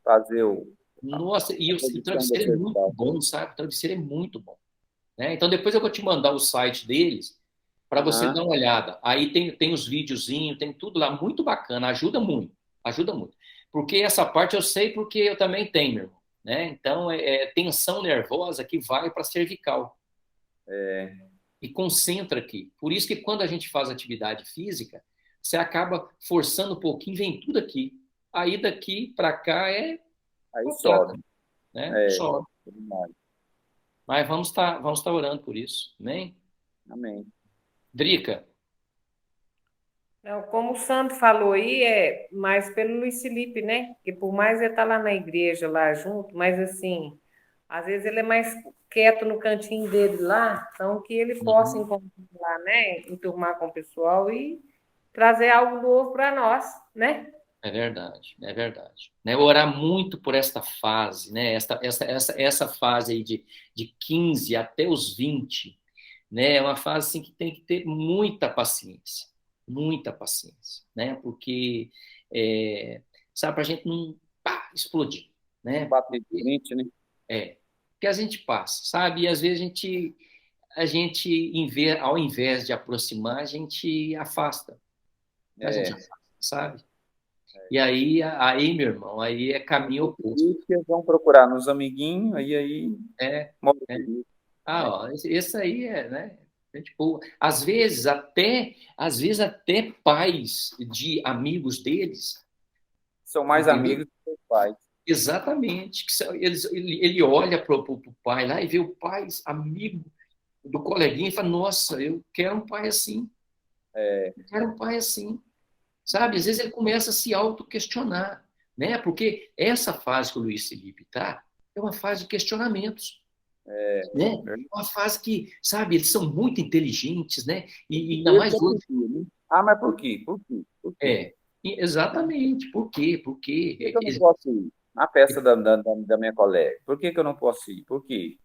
Speaker 6: Fazer o...
Speaker 3: Nossa, e o
Speaker 6: posição da
Speaker 3: travesseiro é muito
Speaker 6: cervical.
Speaker 3: bom, sabe? O travesseiro é muito bom. Né? Então, depois eu vou te mandar o site deles para você dar uma olhada. Aí tem os videozinhos, tem tudo lá, muito bacana, ajuda muito, ajuda muito. Porque essa parte eu sei porque eu também tenho, meu irmão. Né? Então, tensão nervosa que vai para a cervical. E concentra aqui. Por isso que quando a gente faz atividade física, você acaba forçando um pouquinho, vem tudo aqui. Aí daqui para cá
Speaker 6: Aí
Speaker 3: completo,
Speaker 6: sobe.
Speaker 3: né? Sobe.
Speaker 6: Verdade.
Speaker 3: Mas vamos tá orando por isso, amém?
Speaker 6: Amém.
Speaker 3: Drica,
Speaker 4: Não, como o Sandro falou aí, é mais pelo Luiz Felipe, né? Porque por mais ele estar lá na igreja, lá junto, mas assim, às vezes ele é mais quieto no cantinho dele lá, então que ele possa encontrar lá, né? Enturmar com o pessoal e trazer algo novo para nós, né?
Speaker 3: é verdade, é verdade. Né? Orar muito por esta fase, né? Essa fase aí de 15 até os 20, né? É uma fase assim, que tem que ter muita paciência, né? Porque, sabe, para a gente não explodir, né?
Speaker 6: Bater de frente, né?
Speaker 3: Porque a gente passa, sabe? E às vezes a gente ao invés de aproximar, a gente afasta. A gente afasta, sabe? E aí, meu irmão, aí é caminho oposto.
Speaker 6: E que vão procurar nos amiguinhos, aí morre tudo.
Speaker 3: Ó, esse aí né? Gente boa. Às vezes até pais de amigos deles
Speaker 6: São mais
Speaker 3: entendeu?
Speaker 6: amigos que seus pais.
Speaker 3: Exatamente. Ele olha para o pai lá e vê o pai amigo do coleguinha e fala, nossa, eu quero um pai assim. Eu quero um pai assim. Sabe? Às vezes ele começa a se auto-questionar, né? Porque essa fase que o Luiz Felipe está é uma fase de questionamentos. Né? É uma fase que, sabe, eles são muito inteligentes, né? E ainda mais hoje.
Speaker 6: Mas por quê? Por quê?
Speaker 3: Exatamente. Por quê?
Speaker 6: Por que eu não posso ir na festa da minha colega? Por que eu não posso ir? Por quê?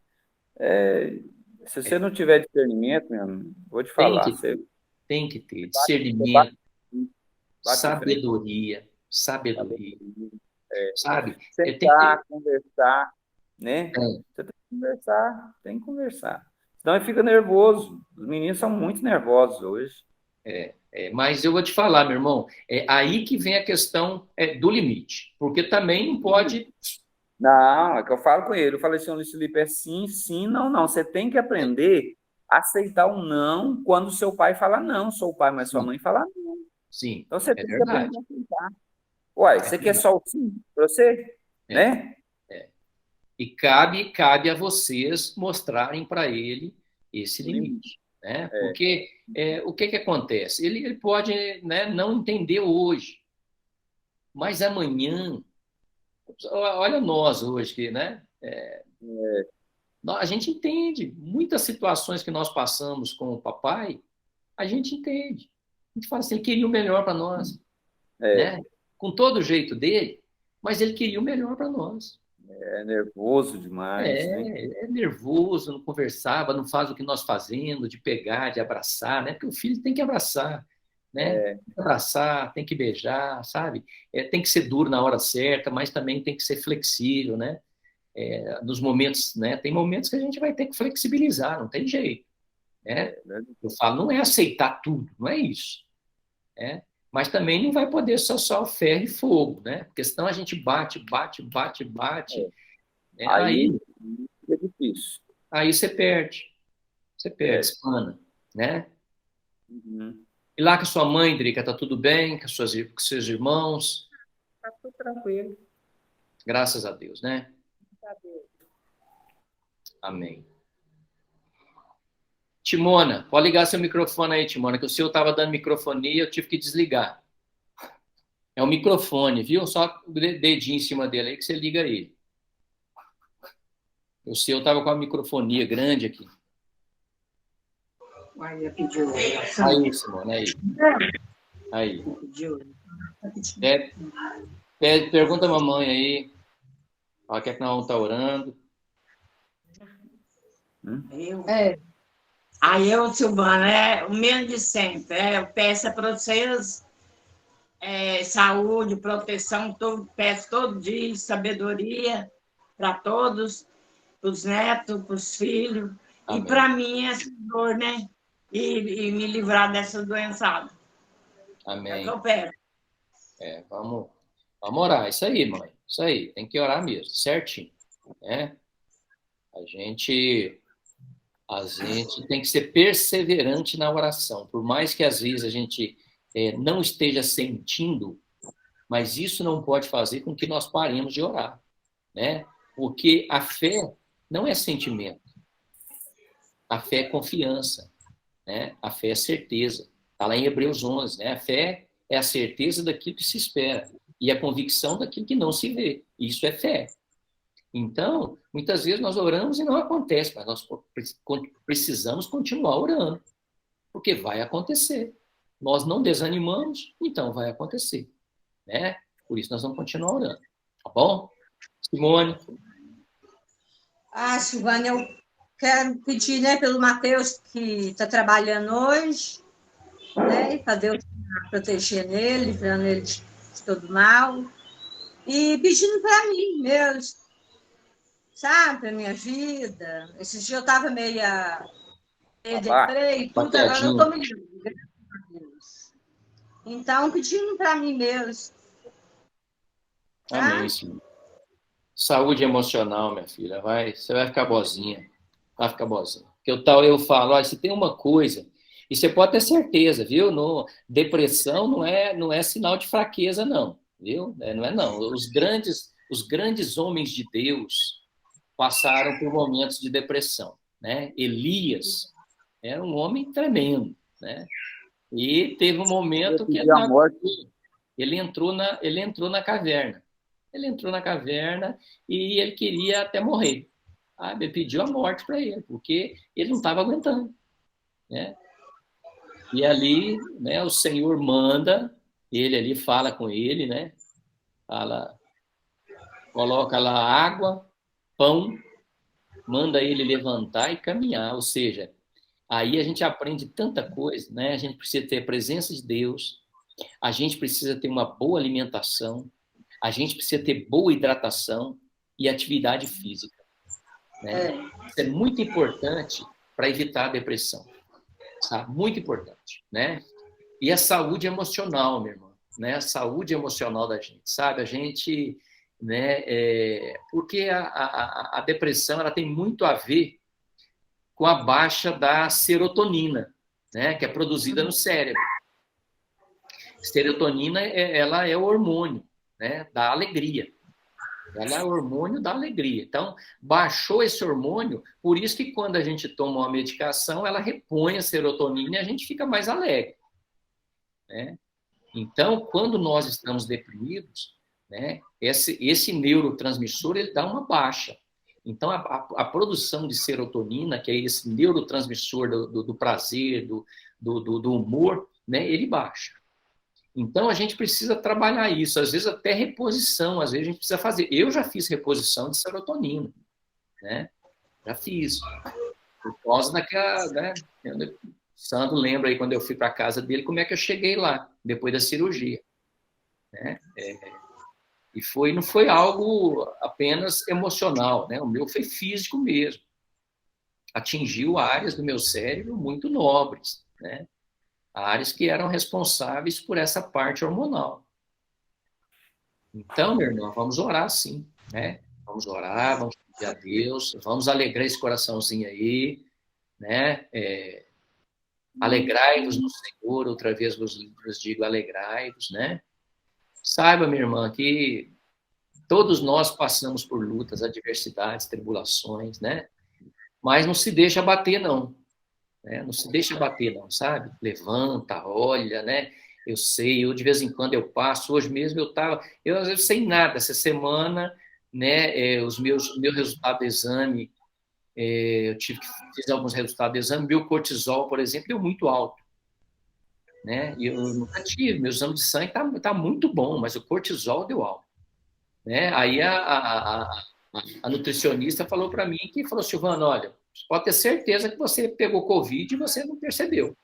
Speaker 6: Se você não tiver discernimento, meu amigo, vou te falar.
Speaker 3: Tem que ter discernimento,
Speaker 6: sabedoria.
Speaker 3: Sabe?
Speaker 6: Sentar, conversar, né? Você tem que conversar. Senão ele fica nervoso. Os meninos são muito nervosos hoje.
Speaker 3: Mas eu vou te falar, meu irmão, é aí que vem a questão do limite. Porque também não pode...
Speaker 6: Não, é que eu falo com ele. Eu falei assim, Luiz Felipe, é sim, sim, não, não. Você tem que aprender a aceitar o não quando seu pai fala não. Seu pai, mas sua mãe fala não.
Speaker 3: Sim,
Speaker 6: então você tem que aprender a aceitar. Uai, você quer só o sim para você? Né?
Speaker 3: E cabe a vocês mostrarem para ele esse limite. Né? Porque o que acontece? Ele pode, né, não entender hoje, mas amanhã, olha nós hoje, que, né? A gente entende muitas situações que nós passamos com o papai, a gente entende. A gente fala assim, ele queria o melhor para nós, né? Com todo o jeito dele, mas ele queria o melhor para nós.
Speaker 6: É nervoso demais. Né?
Speaker 3: É nervoso, não conversava, não faz o que nós fazemos, de pegar, de abraçar, né? Porque o filho tem que abraçar, né? Tem que abraçar, tem que beijar, sabe? Tem que ser duro na hora certa, mas também tem que ser flexível, né? Nos momentos, né? Tem momentos que a gente vai ter que flexibilizar, não tem jeito, né? Eu falo, não é aceitar tudo, não é isso, né? Mas também não vai poder só o ferro e fogo, né? Porque senão a gente bate. Né? Aí
Speaker 6: é difícil.
Speaker 3: Aí você perde, espana, né? E lá com a sua mãe, Drica, tá tudo bem? Com seus irmãos?
Speaker 4: Tá tudo tranquilo.
Speaker 3: Graças a Deus, né?
Speaker 4: Graças a Deus.
Speaker 3: Amém. Timona, pode ligar seu microfone aí, Timona, que o seu estava dando microfonia e eu tive que desligar. É o microfone, viu? Só o dedinho em cima dele aí que você liga ele. O seu estava com a microfonia grande aqui.
Speaker 5: Maria pediu oração.
Speaker 3: Aí, Simone, aí. Aí.
Speaker 5: Pediu.
Speaker 3: Pergunta a mamãe aí. Ela quer que nós vamos estar orando.
Speaker 7: Aí eu, Silvana, o mesmo de sempre. Eu peço para vocês saúde, proteção, peço todo dia, sabedoria para todos, para os netos, para os filhos,
Speaker 3: Amém.
Speaker 7: E para mim essa dor, né? E me livrar dessa doençada.
Speaker 3: Amém.
Speaker 7: É o que eu peço.
Speaker 3: Vamos orar. Isso aí, mãe. Isso aí. Tem que orar mesmo, certinho. Né? A gente tem que ser perseverante na oração. Por mais que às vezes a gente não esteja sentindo, mas isso não pode fazer com que nós paremos de orar. Né? Porque a fé não é sentimento. A fé é confiança. Né? A fé é certeza. Está lá em Hebreus 11. Né? A fé é a certeza daquilo que se espera e a convicção daquilo que não se vê. Isso é fé. Então, muitas vezes nós oramos e não acontece, mas nós precisamos continuar orando, porque vai acontecer. Nós não desanimamos, então vai acontecer. Né? Por isso nós vamos continuar orando. Tá bom? Simone?
Speaker 5: Silvana, eu quero pedir, né, pelo Mateus, que está trabalhando hoje, né, para Deus proteger ele, livrando ele de todo mal, e pedindo para mim mesmo, sabe, para minha vida. Esses dias eu estava meio deprê e tudo, agora eu estou melhor, graças a Deus. Então, pedindo para mim mesmo.
Speaker 3: Amém, Senhor. Saúde emocional, minha filha. Você vai ficar boazinha. Vai ficar boazinha. Porque eu falo, se tem uma coisa, e você pode ter certeza, viu? Depressão não é sinal de fraqueza, não. Viu? Não é, não. Os grandes homens de Deus passaram por momentos de depressão. Né? Elias era um homem tremendo. Né? E teve um momento que ele entrou na caverna. Ele entrou na caverna e ele queria até morrer. Ele pediu a morte para ele, porque ele não estava aguentando. Né? E ali, né, o Senhor manda, ele ali fala com ele, né? Coloca lá água, pão, manda ele levantar e caminhar. Ou seja, aí a gente aprende tanta coisa, né? A gente precisa ter a presença de Deus, a gente precisa ter uma boa alimentação, a gente precisa ter boa hidratação e atividade física. Né? Isso é muito importante para evitar a depressão. Sabe? Muito importante. Né? E a saúde emocional, minha irmã. Né? A saúde emocional da gente. Sabe? A gente... Né? Porque a depressão ela tem muito a ver com a baixa da serotonina, né? Que é produzida no cérebro. Serotonina ela é o hormônio, né, da alegria. Ela é o hormônio da alegria. Então, baixou esse hormônio, por isso que quando a gente toma uma medicação, ela repõe a serotonina e a gente fica mais alegre. Né? Então, quando nós estamos deprimidos, né, esse neurotransmissor ele dá uma baixa. Então, a produção de serotonina, que é esse neurotransmissor do prazer, do humor, né, ele baixa. Então, a gente precisa trabalhar isso, às vezes até reposição, às vezes a gente precisa fazer. Eu já fiz reposição de serotonina, né? Já fiz. Por causa daquela, né? O Sandro lembra aí quando eu fui para a casa dele, como é que eu cheguei lá, depois da cirurgia. Né? E não foi algo apenas emocional, né? O meu foi físico mesmo. Atingiu áreas do meu cérebro muito nobres, né? Áreas que eram responsáveis por essa parte hormonal. Então, meu irmão, vamos orar sim, né? Vamos orar, vamos pedir a Deus, vamos alegrar esse coraçãozinho aí, né? Alegrai-vos no Senhor, outra vez vos digo, alegrai-vos, né? Saiba, minha irmã, que todos nós passamos por lutas, adversidades, tribulações, né? Mas não se deixa abater, não. Né? Não se deixa bater, não, sabe? Levanta, olha, né? eu sei, eu de vez em quando eu passo, hoje mesmo eu sei nada, essa semana, né, os meu resultado do exame, eu fiz alguns resultados do exame, meu cortisol, por exemplo, deu muito alto, né, e eu nunca tive, meu exame de sangue tá muito bom, mas o cortisol deu alto, né, aí a nutricionista falou para mim, que falou, Silvano, olha, pode ter certeza que você pegou Covid e você não percebeu,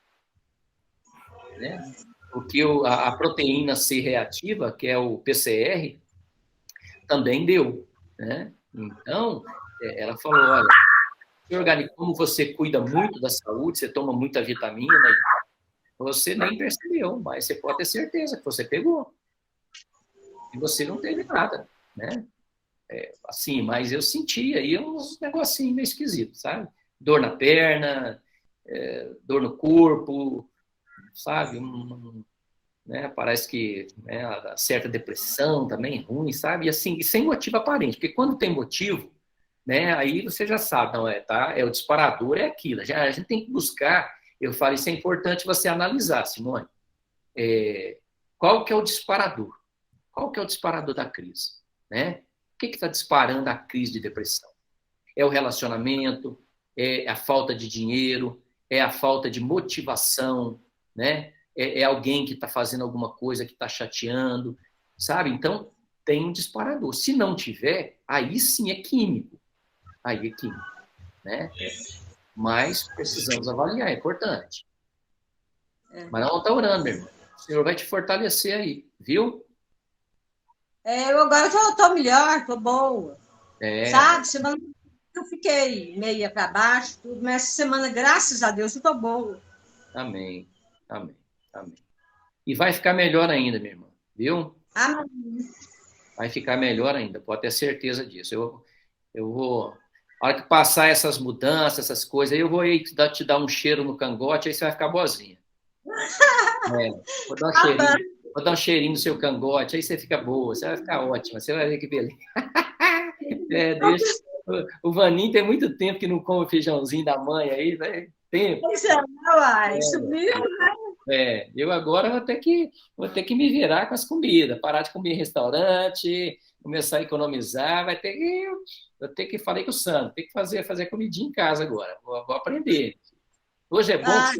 Speaker 3: né? Porque a proteína C reativa, que é o PCR, também deu, né? Então, ela falou, olha, organismo, como você cuida muito da saúde, você toma muita vitamina, você nem percebeu, mas você pode ter certeza que você pegou. E você não teve nada, né? Assim, mas eu sentia aí uns negocinhos meio esquisitos, sabe? Dor na perna, dor no corpo, sabe? Né? Parece que, né, certa depressão também ruim, sabe? E assim, e sem motivo aparente, porque quando tem motivo, né, aí você já sabe, não é, tá? É o disparador, é aquilo. Já, a gente tem que buscar, eu falo, isso é importante você analisar, Simone. Qual que é o disparador? Qual que é o disparador da crise? Né? O que está disparando a crise de depressão? É o relacionamento, é a falta de dinheiro, é a falta de motivação, né? É alguém que está fazendo alguma coisa que está chateando, sabe? Então, tem um disparador. Se não tiver, aí sim é químico. Aí é químico, né? Mas precisamos avaliar, é importante. Mas não está orando, meu irmão. O Senhor vai te fortalecer aí, viu?
Speaker 5: Eu agora estou melhor, estou boa. Sabe, semana eu fiquei meia para baixo, tudo, mas essa semana, graças a Deus, eu estou boa.
Speaker 3: Amém, amém, amém. E vai ficar melhor ainda, minha irmã, viu?
Speaker 5: Amém.
Speaker 3: Vai ficar melhor ainda, pode ter certeza disso. Eu vou... A hora que passar essas mudanças, essas coisas, aí eu vou aí te dar um cheiro no cangote, aí você vai ficar boazinha. Vou dar um cheirinho no seu cangote, aí você fica boa, você vai ficar ótima, você vai ver que beleza. Deixa. O Vaninho tem muito tempo que não come feijãozinho da mãe aí, né? Tempo.
Speaker 5: Pois é, uai, subiu, né?
Speaker 3: Eu agora vou ter que me virar com as comidas, parar de comer em restaurante, começar a economizar, eu ter que falei com o Sandro, tem que fazer comidinha em casa agora, vou aprender. Hoje é bom que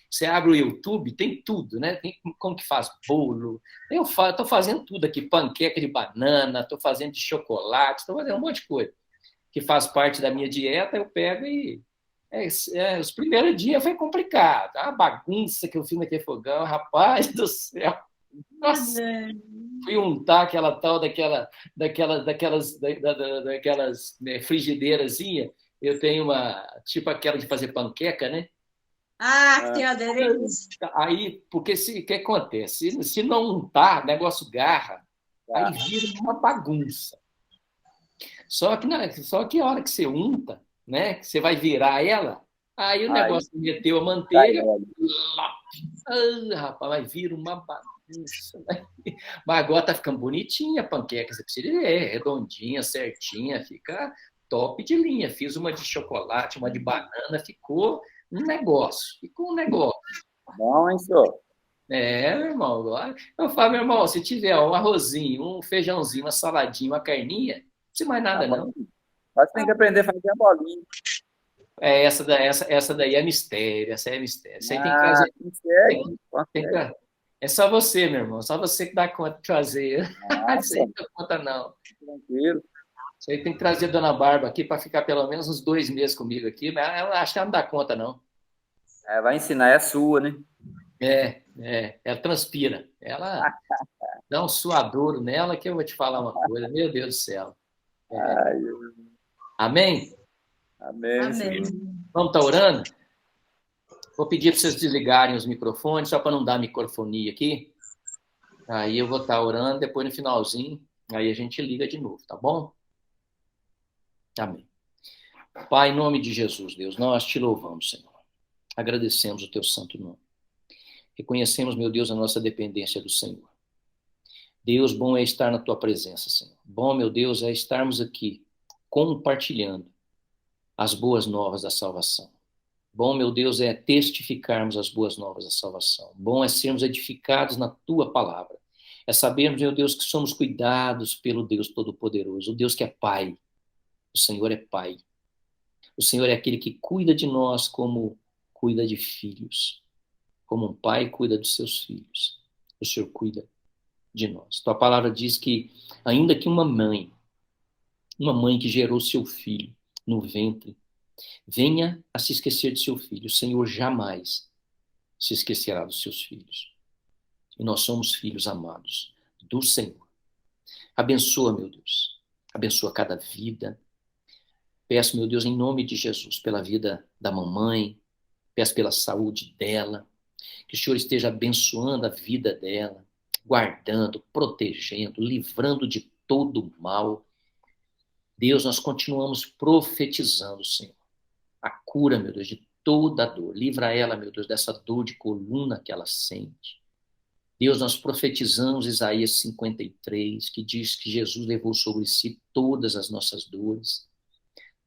Speaker 3: você abre o YouTube, tem tudo, né? Tem como que faz bolo. Eu estou fazendo tudo aqui, panqueca de banana, estou fazendo de chocolate, estou fazendo um monte de coisa que faz parte da minha dieta, eu pego e... os primeiros dias foi complicado. A bagunça que eu fiz naquele fogão, rapaz do céu. Nossa, fui untar aquela tal daquelas frigideirazinhas. Eu tenho tipo aquela de fazer panqueca, né?
Speaker 5: Que tem aderência.
Speaker 3: Aí, porque o que acontece? Se não untar, o negócio garra, aí vira uma bagunça. Só que a hora que você unta, né, que você vai virar ela, aí o negócio meteu a manteiga, rapaz, vai vir uma bagunça. Né? Mas agora tá ficando bonitinha a panqueca, você precisa ver, redondinha, certinha, fica top de linha. Fiz uma de chocolate, uma de banana, ficou um negócio.
Speaker 6: Bom, hein, senhor?
Speaker 3: Meu irmão, agora eu falo, meu irmão, se tiver um arrozinho, um feijãozinho, uma saladinha, uma carninha, não precisa mais nada, não.
Speaker 6: Mas tem que aprender a fazer a bolinha.
Speaker 3: Essa daí é mistério, essa é mistério. Isso aí tem que trazer.
Speaker 6: Mistério?
Speaker 3: É só você, meu irmão, só você que dá conta de fazer. Isso aí não dá conta, não.
Speaker 6: Tranquilo.
Speaker 3: Isso aí tem que trazer a dona Barba aqui para ficar pelo menos uns 2 meses comigo aqui, mas ela acho que ela não dá conta, não.
Speaker 6: Vai ensinar, é sua, né?
Speaker 3: Ela transpira. Ela dá um suadouro nela que eu vou te falar uma coisa. Meu Deus do céu. Amém?
Speaker 6: Amém.
Speaker 3: Vamos estar orando? Vou pedir para vocês desligarem os microfones, só para não dar microfonia aqui. Aí eu vou estar orando, depois no finalzinho, aí a gente liga de novo, tá bom? Amém. Pai, em nome de Jesus, Deus, nós te louvamos, Senhor. Agradecemos o teu santo nome. Reconhecemos, meu Deus, a nossa dependência do Senhor. Deus, bom é estar na tua presença, Senhor. Bom, meu Deus, é estarmos aqui compartilhando as boas novas da salvação. Bom, meu Deus, é testificarmos as boas novas da salvação. Bom é sermos edificados na tua palavra. É sabermos, meu Deus, que somos cuidados pelo Deus Todo-Poderoso, o Deus que é Pai. O Senhor é Pai. O Senhor é aquele que cuida de nós como cuida de filhos. Como um pai cuida dos seus filhos. O Senhor cuida de nós. Tua palavra diz que, ainda que uma mãe que gerou seu filho no ventre, venha a se esquecer de seu filho, o Senhor jamais se esquecerá dos seus filhos. E nós somos filhos amados do Senhor. Abençoa, meu Deus. Abençoa cada vida. Peço, meu Deus, em nome de Jesus, pela vida da mamãe. Peço pela saúde dela. Que o Senhor esteja abençoando a vida dela, guardando, protegendo, livrando de todo mal. Deus, nós continuamos profetizando, Senhor, a cura, meu Deus, de toda a dor. Livra ela, meu Deus, dessa dor de coluna que ela sente. Deus, nós profetizamos Isaías 53, que diz que Jesus levou sobre si todas as nossas dores,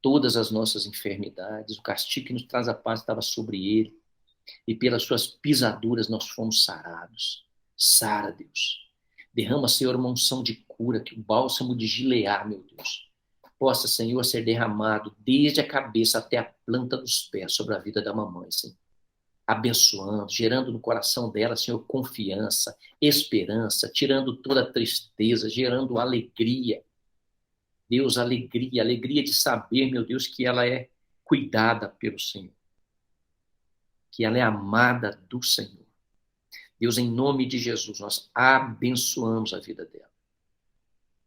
Speaker 3: todas as nossas enfermidades. O castigo que nos traz a paz estava sobre ele, e pelas suas pisaduras nós fomos sarados. Sara, Deus. Derrama, Senhor, uma unção de cura, que o bálsamo de Gileá, meu Deus, possa, Senhor, ser derramado desde a cabeça até a planta dos pés sobre a vida da mamãe, Senhor. Abençoando, gerando no coração dela, Senhor, confiança, esperança, tirando toda a tristeza, gerando alegria. Deus, alegria, alegria de saber, meu Deus, que ela é cuidada pelo Senhor, que ela é amada do Senhor. Deus, em nome de Jesus, nós abençoamos a vida dela.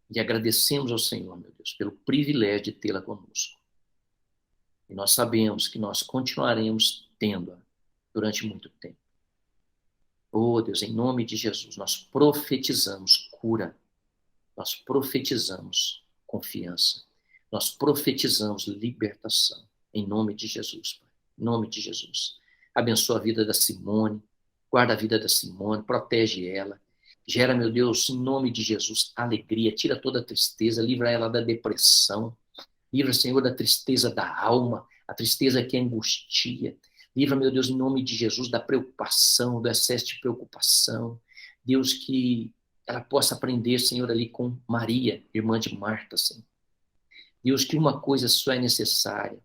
Speaker 3: E agradecemos ao Senhor, meu Deus, pelo privilégio de tê-la conosco. E nós sabemos que nós continuaremos tendo-a durante muito tempo. Oh, Deus, em nome de Jesus, nós profetizamos cura. Nós profetizamos confiança. Nós profetizamos libertação. Em nome de Jesus, Pai. Em nome de Jesus. Abençoa a vida da Simone. Guarda a vida da Simone. Protege ela. Gera, meu Deus, em nome de Jesus, alegria. Tira toda a tristeza. Livra ela da depressão. Livra, Senhor, da tristeza da alma. A tristeza que angustia. Livra, meu Deus, em nome de Jesus, da preocupação, do excesso de preocupação. Deus, que ela possa aprender, Senhor, ali com Maria, irmã de Marta, Senhor. Deus, que uma coisa só é necessária,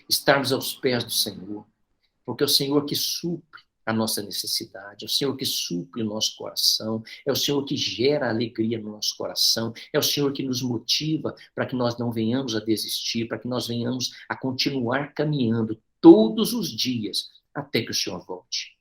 Speaker 3: estarmos aos pés do Senhor, porque é o Senhor que supre a nossa necessidade, é o Senhor que supre o nosso coração, é o Senhor que gera alegria no nosso coração, é o Senhor que nos motiva para que nós não venhamos a desistir, para que nós venhamos a continuar caminhando todos os dias, até que o Senhor volte.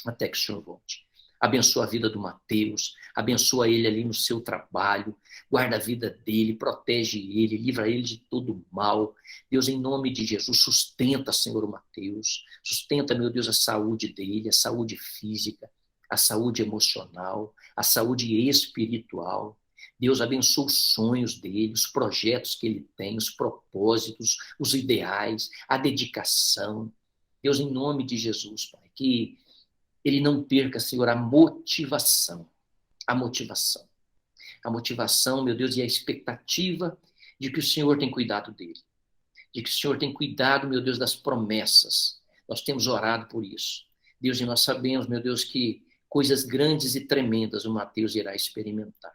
Speaker 3: Até que o Senhor volte. Abençoa a vida do Mateus, abençoa ele ali no seu trabalho, guarda a vida dele, protege ele, livra ele de todo mal. Deus, em nome de Jesus, sustenta, Senhor, o Mateus, sustenta, meu Deus, a saúde dele, a saúde física, a saúde emocional, a saúde espiritual. Deus, abençoa os sonhos dele, os projetos que ele tem, os propósitos, os ideais, a dedicação. Deus, em nome de Jesus, Pai, que ele não perca, Senhor, a motivação. A motivação. A motivação, meu Deus, e a expectativa de que o Senhor tem cuidado dele. De que o Senhor tem cuidado, meu Deus, das promessas. Nós temos orado por isso. Deus, e nós sabemos, meu Deus, que coisas grandes e tremendas o Mateus irá experimentar.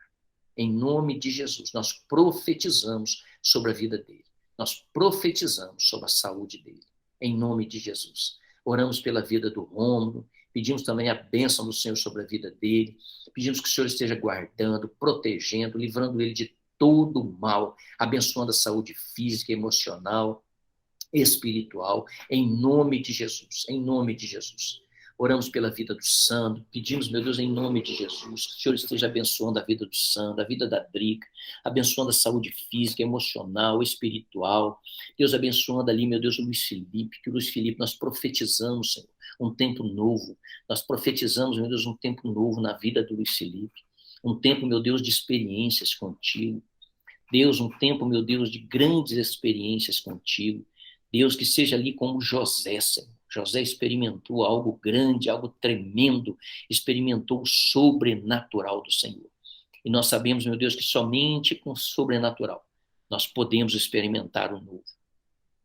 Speaker 3: Em nome de Jesus, nós profetizamos sobre a vida dele. Nós profetizamos sobre a saúde dele. Em nome de Jesus. Oramos pela vida do Rômulo. Pedimos também a bênção do Senhor sobre a vida dele. Pedimos que o Senhor esteja guardando, protegendo, livrando ele de todo o mal, abençoando a saúde física, emocional, espiritual, em nome de Jesus, em nome de Jesus. Oramos pela vida do Sandro, pedimos, meu Deus, em nome de Jesus, que o Senhor esteja abençoando a vida do Sandro, a vida da Drica, abençoando a saúde física, emocional, espiritual. Deus, abençoando ali, meu Deus, o Luiz Felipe, que o Luiz Felipe nós profetizamos, Senhor, um tempo novo. Nós profetizamos, meu Deus, um tempo novo na vida do Luiz Felipe. Um tempo, meu Deus, de experiências contigo. Deus, um tempo, meu Deus, de grandes experiências contigo. Deus, que seja ali como José, Senhor. José experimentou algo grande, algo tremendo, experimentou o sobrenatural do Senhor. E nós sabemos, meu Deus, que somente com o sobrenatural nós podemos experimentar o novo.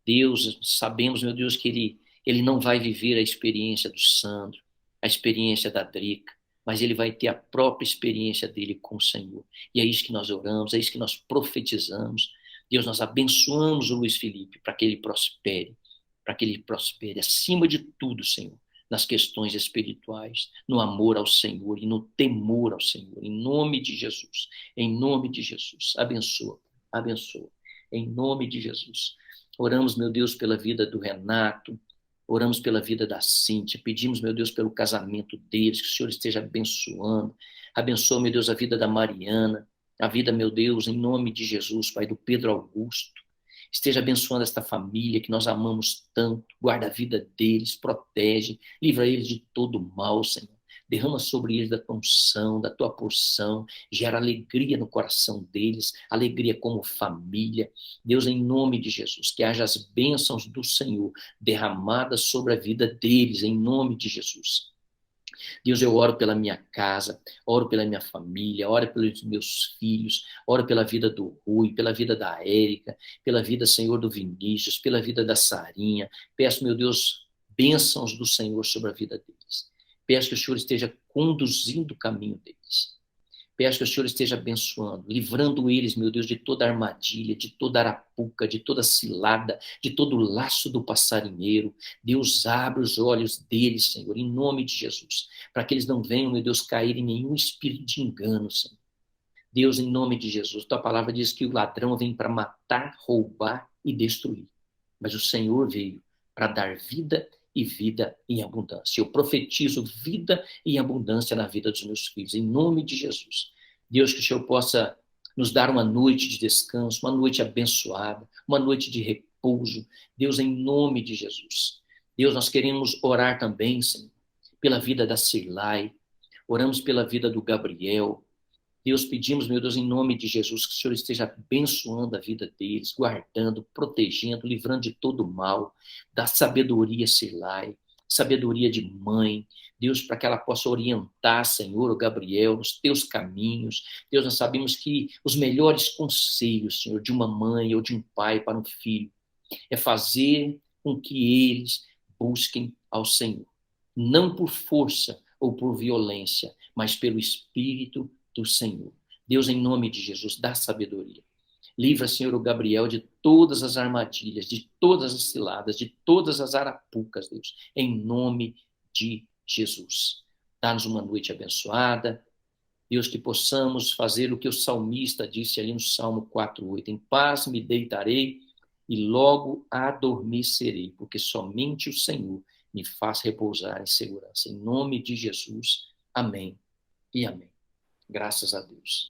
Speaker 3: Deus, sabemos, meu Deus, que Ele não vai viver a experiência do Sandro, a experiência da Drica, mas ele vai ter a própria experiência dele com o Senhor. E é isso que nós oramos, é isso que nós profetizamos. Deus, nós abençoamos o Luiz Felipe para que ele prospere acima de tudo, Senhor, nas questões espirituais, no amor ao Senhor e no temor ao Senhor, em nome de Jesus, abençoa, em nome de Jesus. Oramos, meu Deus, pela vida do Renato, oramos pela vida da Cíntia, pedimos, meu Deus, pelo casamento deles, que o Senhor esteja abençoando, abençoa, meu Deus, a vida da Mariana, a vida, meu Deus, em nome de Jesus, Pai, do Pedro Augusto. Esteja abençoando esta família que nós amamos tanto. Guarda a vida deles, protege, livra eles de todo mal, Senhor. Derrama sobre eles da tua unção, da tua porção. Gera alegria no coração deles, alegria como família. Deus, em nome de Jesus, que haja as bênçãos do Senhor derramadas sobre a vida deles, em nome de Jesus. Deus, eu oro pela minha casa, oro pela minha família, oro pelos meus filhos, oro pela vida do Rui, pela vida da Érica, pela vida, Senhor, do Vinícius, pela vida da Sarinha. Peço, meu Deus, bênçãos do Senhor sobre a vida deles. Peço que o Senhor esteja conduzindo o caminho deles. Peço que o Senhor esteja abençoando, livrando eles, meu Deus, de toda armadilha, de toda arapuca, de toda cilada, de todo laço do passarinheiro. Deus, abre os olhos deles, Senhor, em nome de Jesus, para que eles não venham, meu Deus, cair em nenhum espírito de engano, Senhor. Deus, em nome de Jesus, tua palavra diz que o ladrão vem para matar, roubar e destruir. Mas o Senhor veio para dar vida e vida em abundância. Eu profetizo vida e abundância na vida dos meus filhos, em nome de Jesus. Deus, que o Senhor possa nos dar uma noite de descanso, uma noite abençoada, uma noite de repouso. Deus, em nome de Jesus. Deus, nós queremos orar também, Senhor, pela vida da Cirlai, oramos pela vida do Gabriel. Deus, pedimos, meu Deus, em nome de Jesus, que o Senhor esteja abençoando a vida deles, guardando, protegendo, livrando de todo mal, da sabedoria, Cirlai, sabedoria de mãe. Deus, para que ela possa orientar, Senhor, o Gabriel, nos teus caminhos. Deus, nós sabemos que os melhores conselhos, Senhor, de uma mãe ou de um pai para um filho, é fazer com que eles busquem ao Senhor. Não por força ou por violência, mas pelo Espírito do Senhor. Deus, em nome de Jesus, dá sabedoria. Livra, Senhor, o Gabriel de todas as armadilhas, de todas as ciladas, de todas as arapucas, Deus, em nome de Jesus. Dá-nos uma noite abençoada. Deus, que possamos fazer o que o salmista disse ali no Salmo 4:8. Em paz me deitarei e logo adormecerei, porque somente o Senhor me faz repousar em segurança. Em nome de Jesus. Amém e amém. Graças a Deus.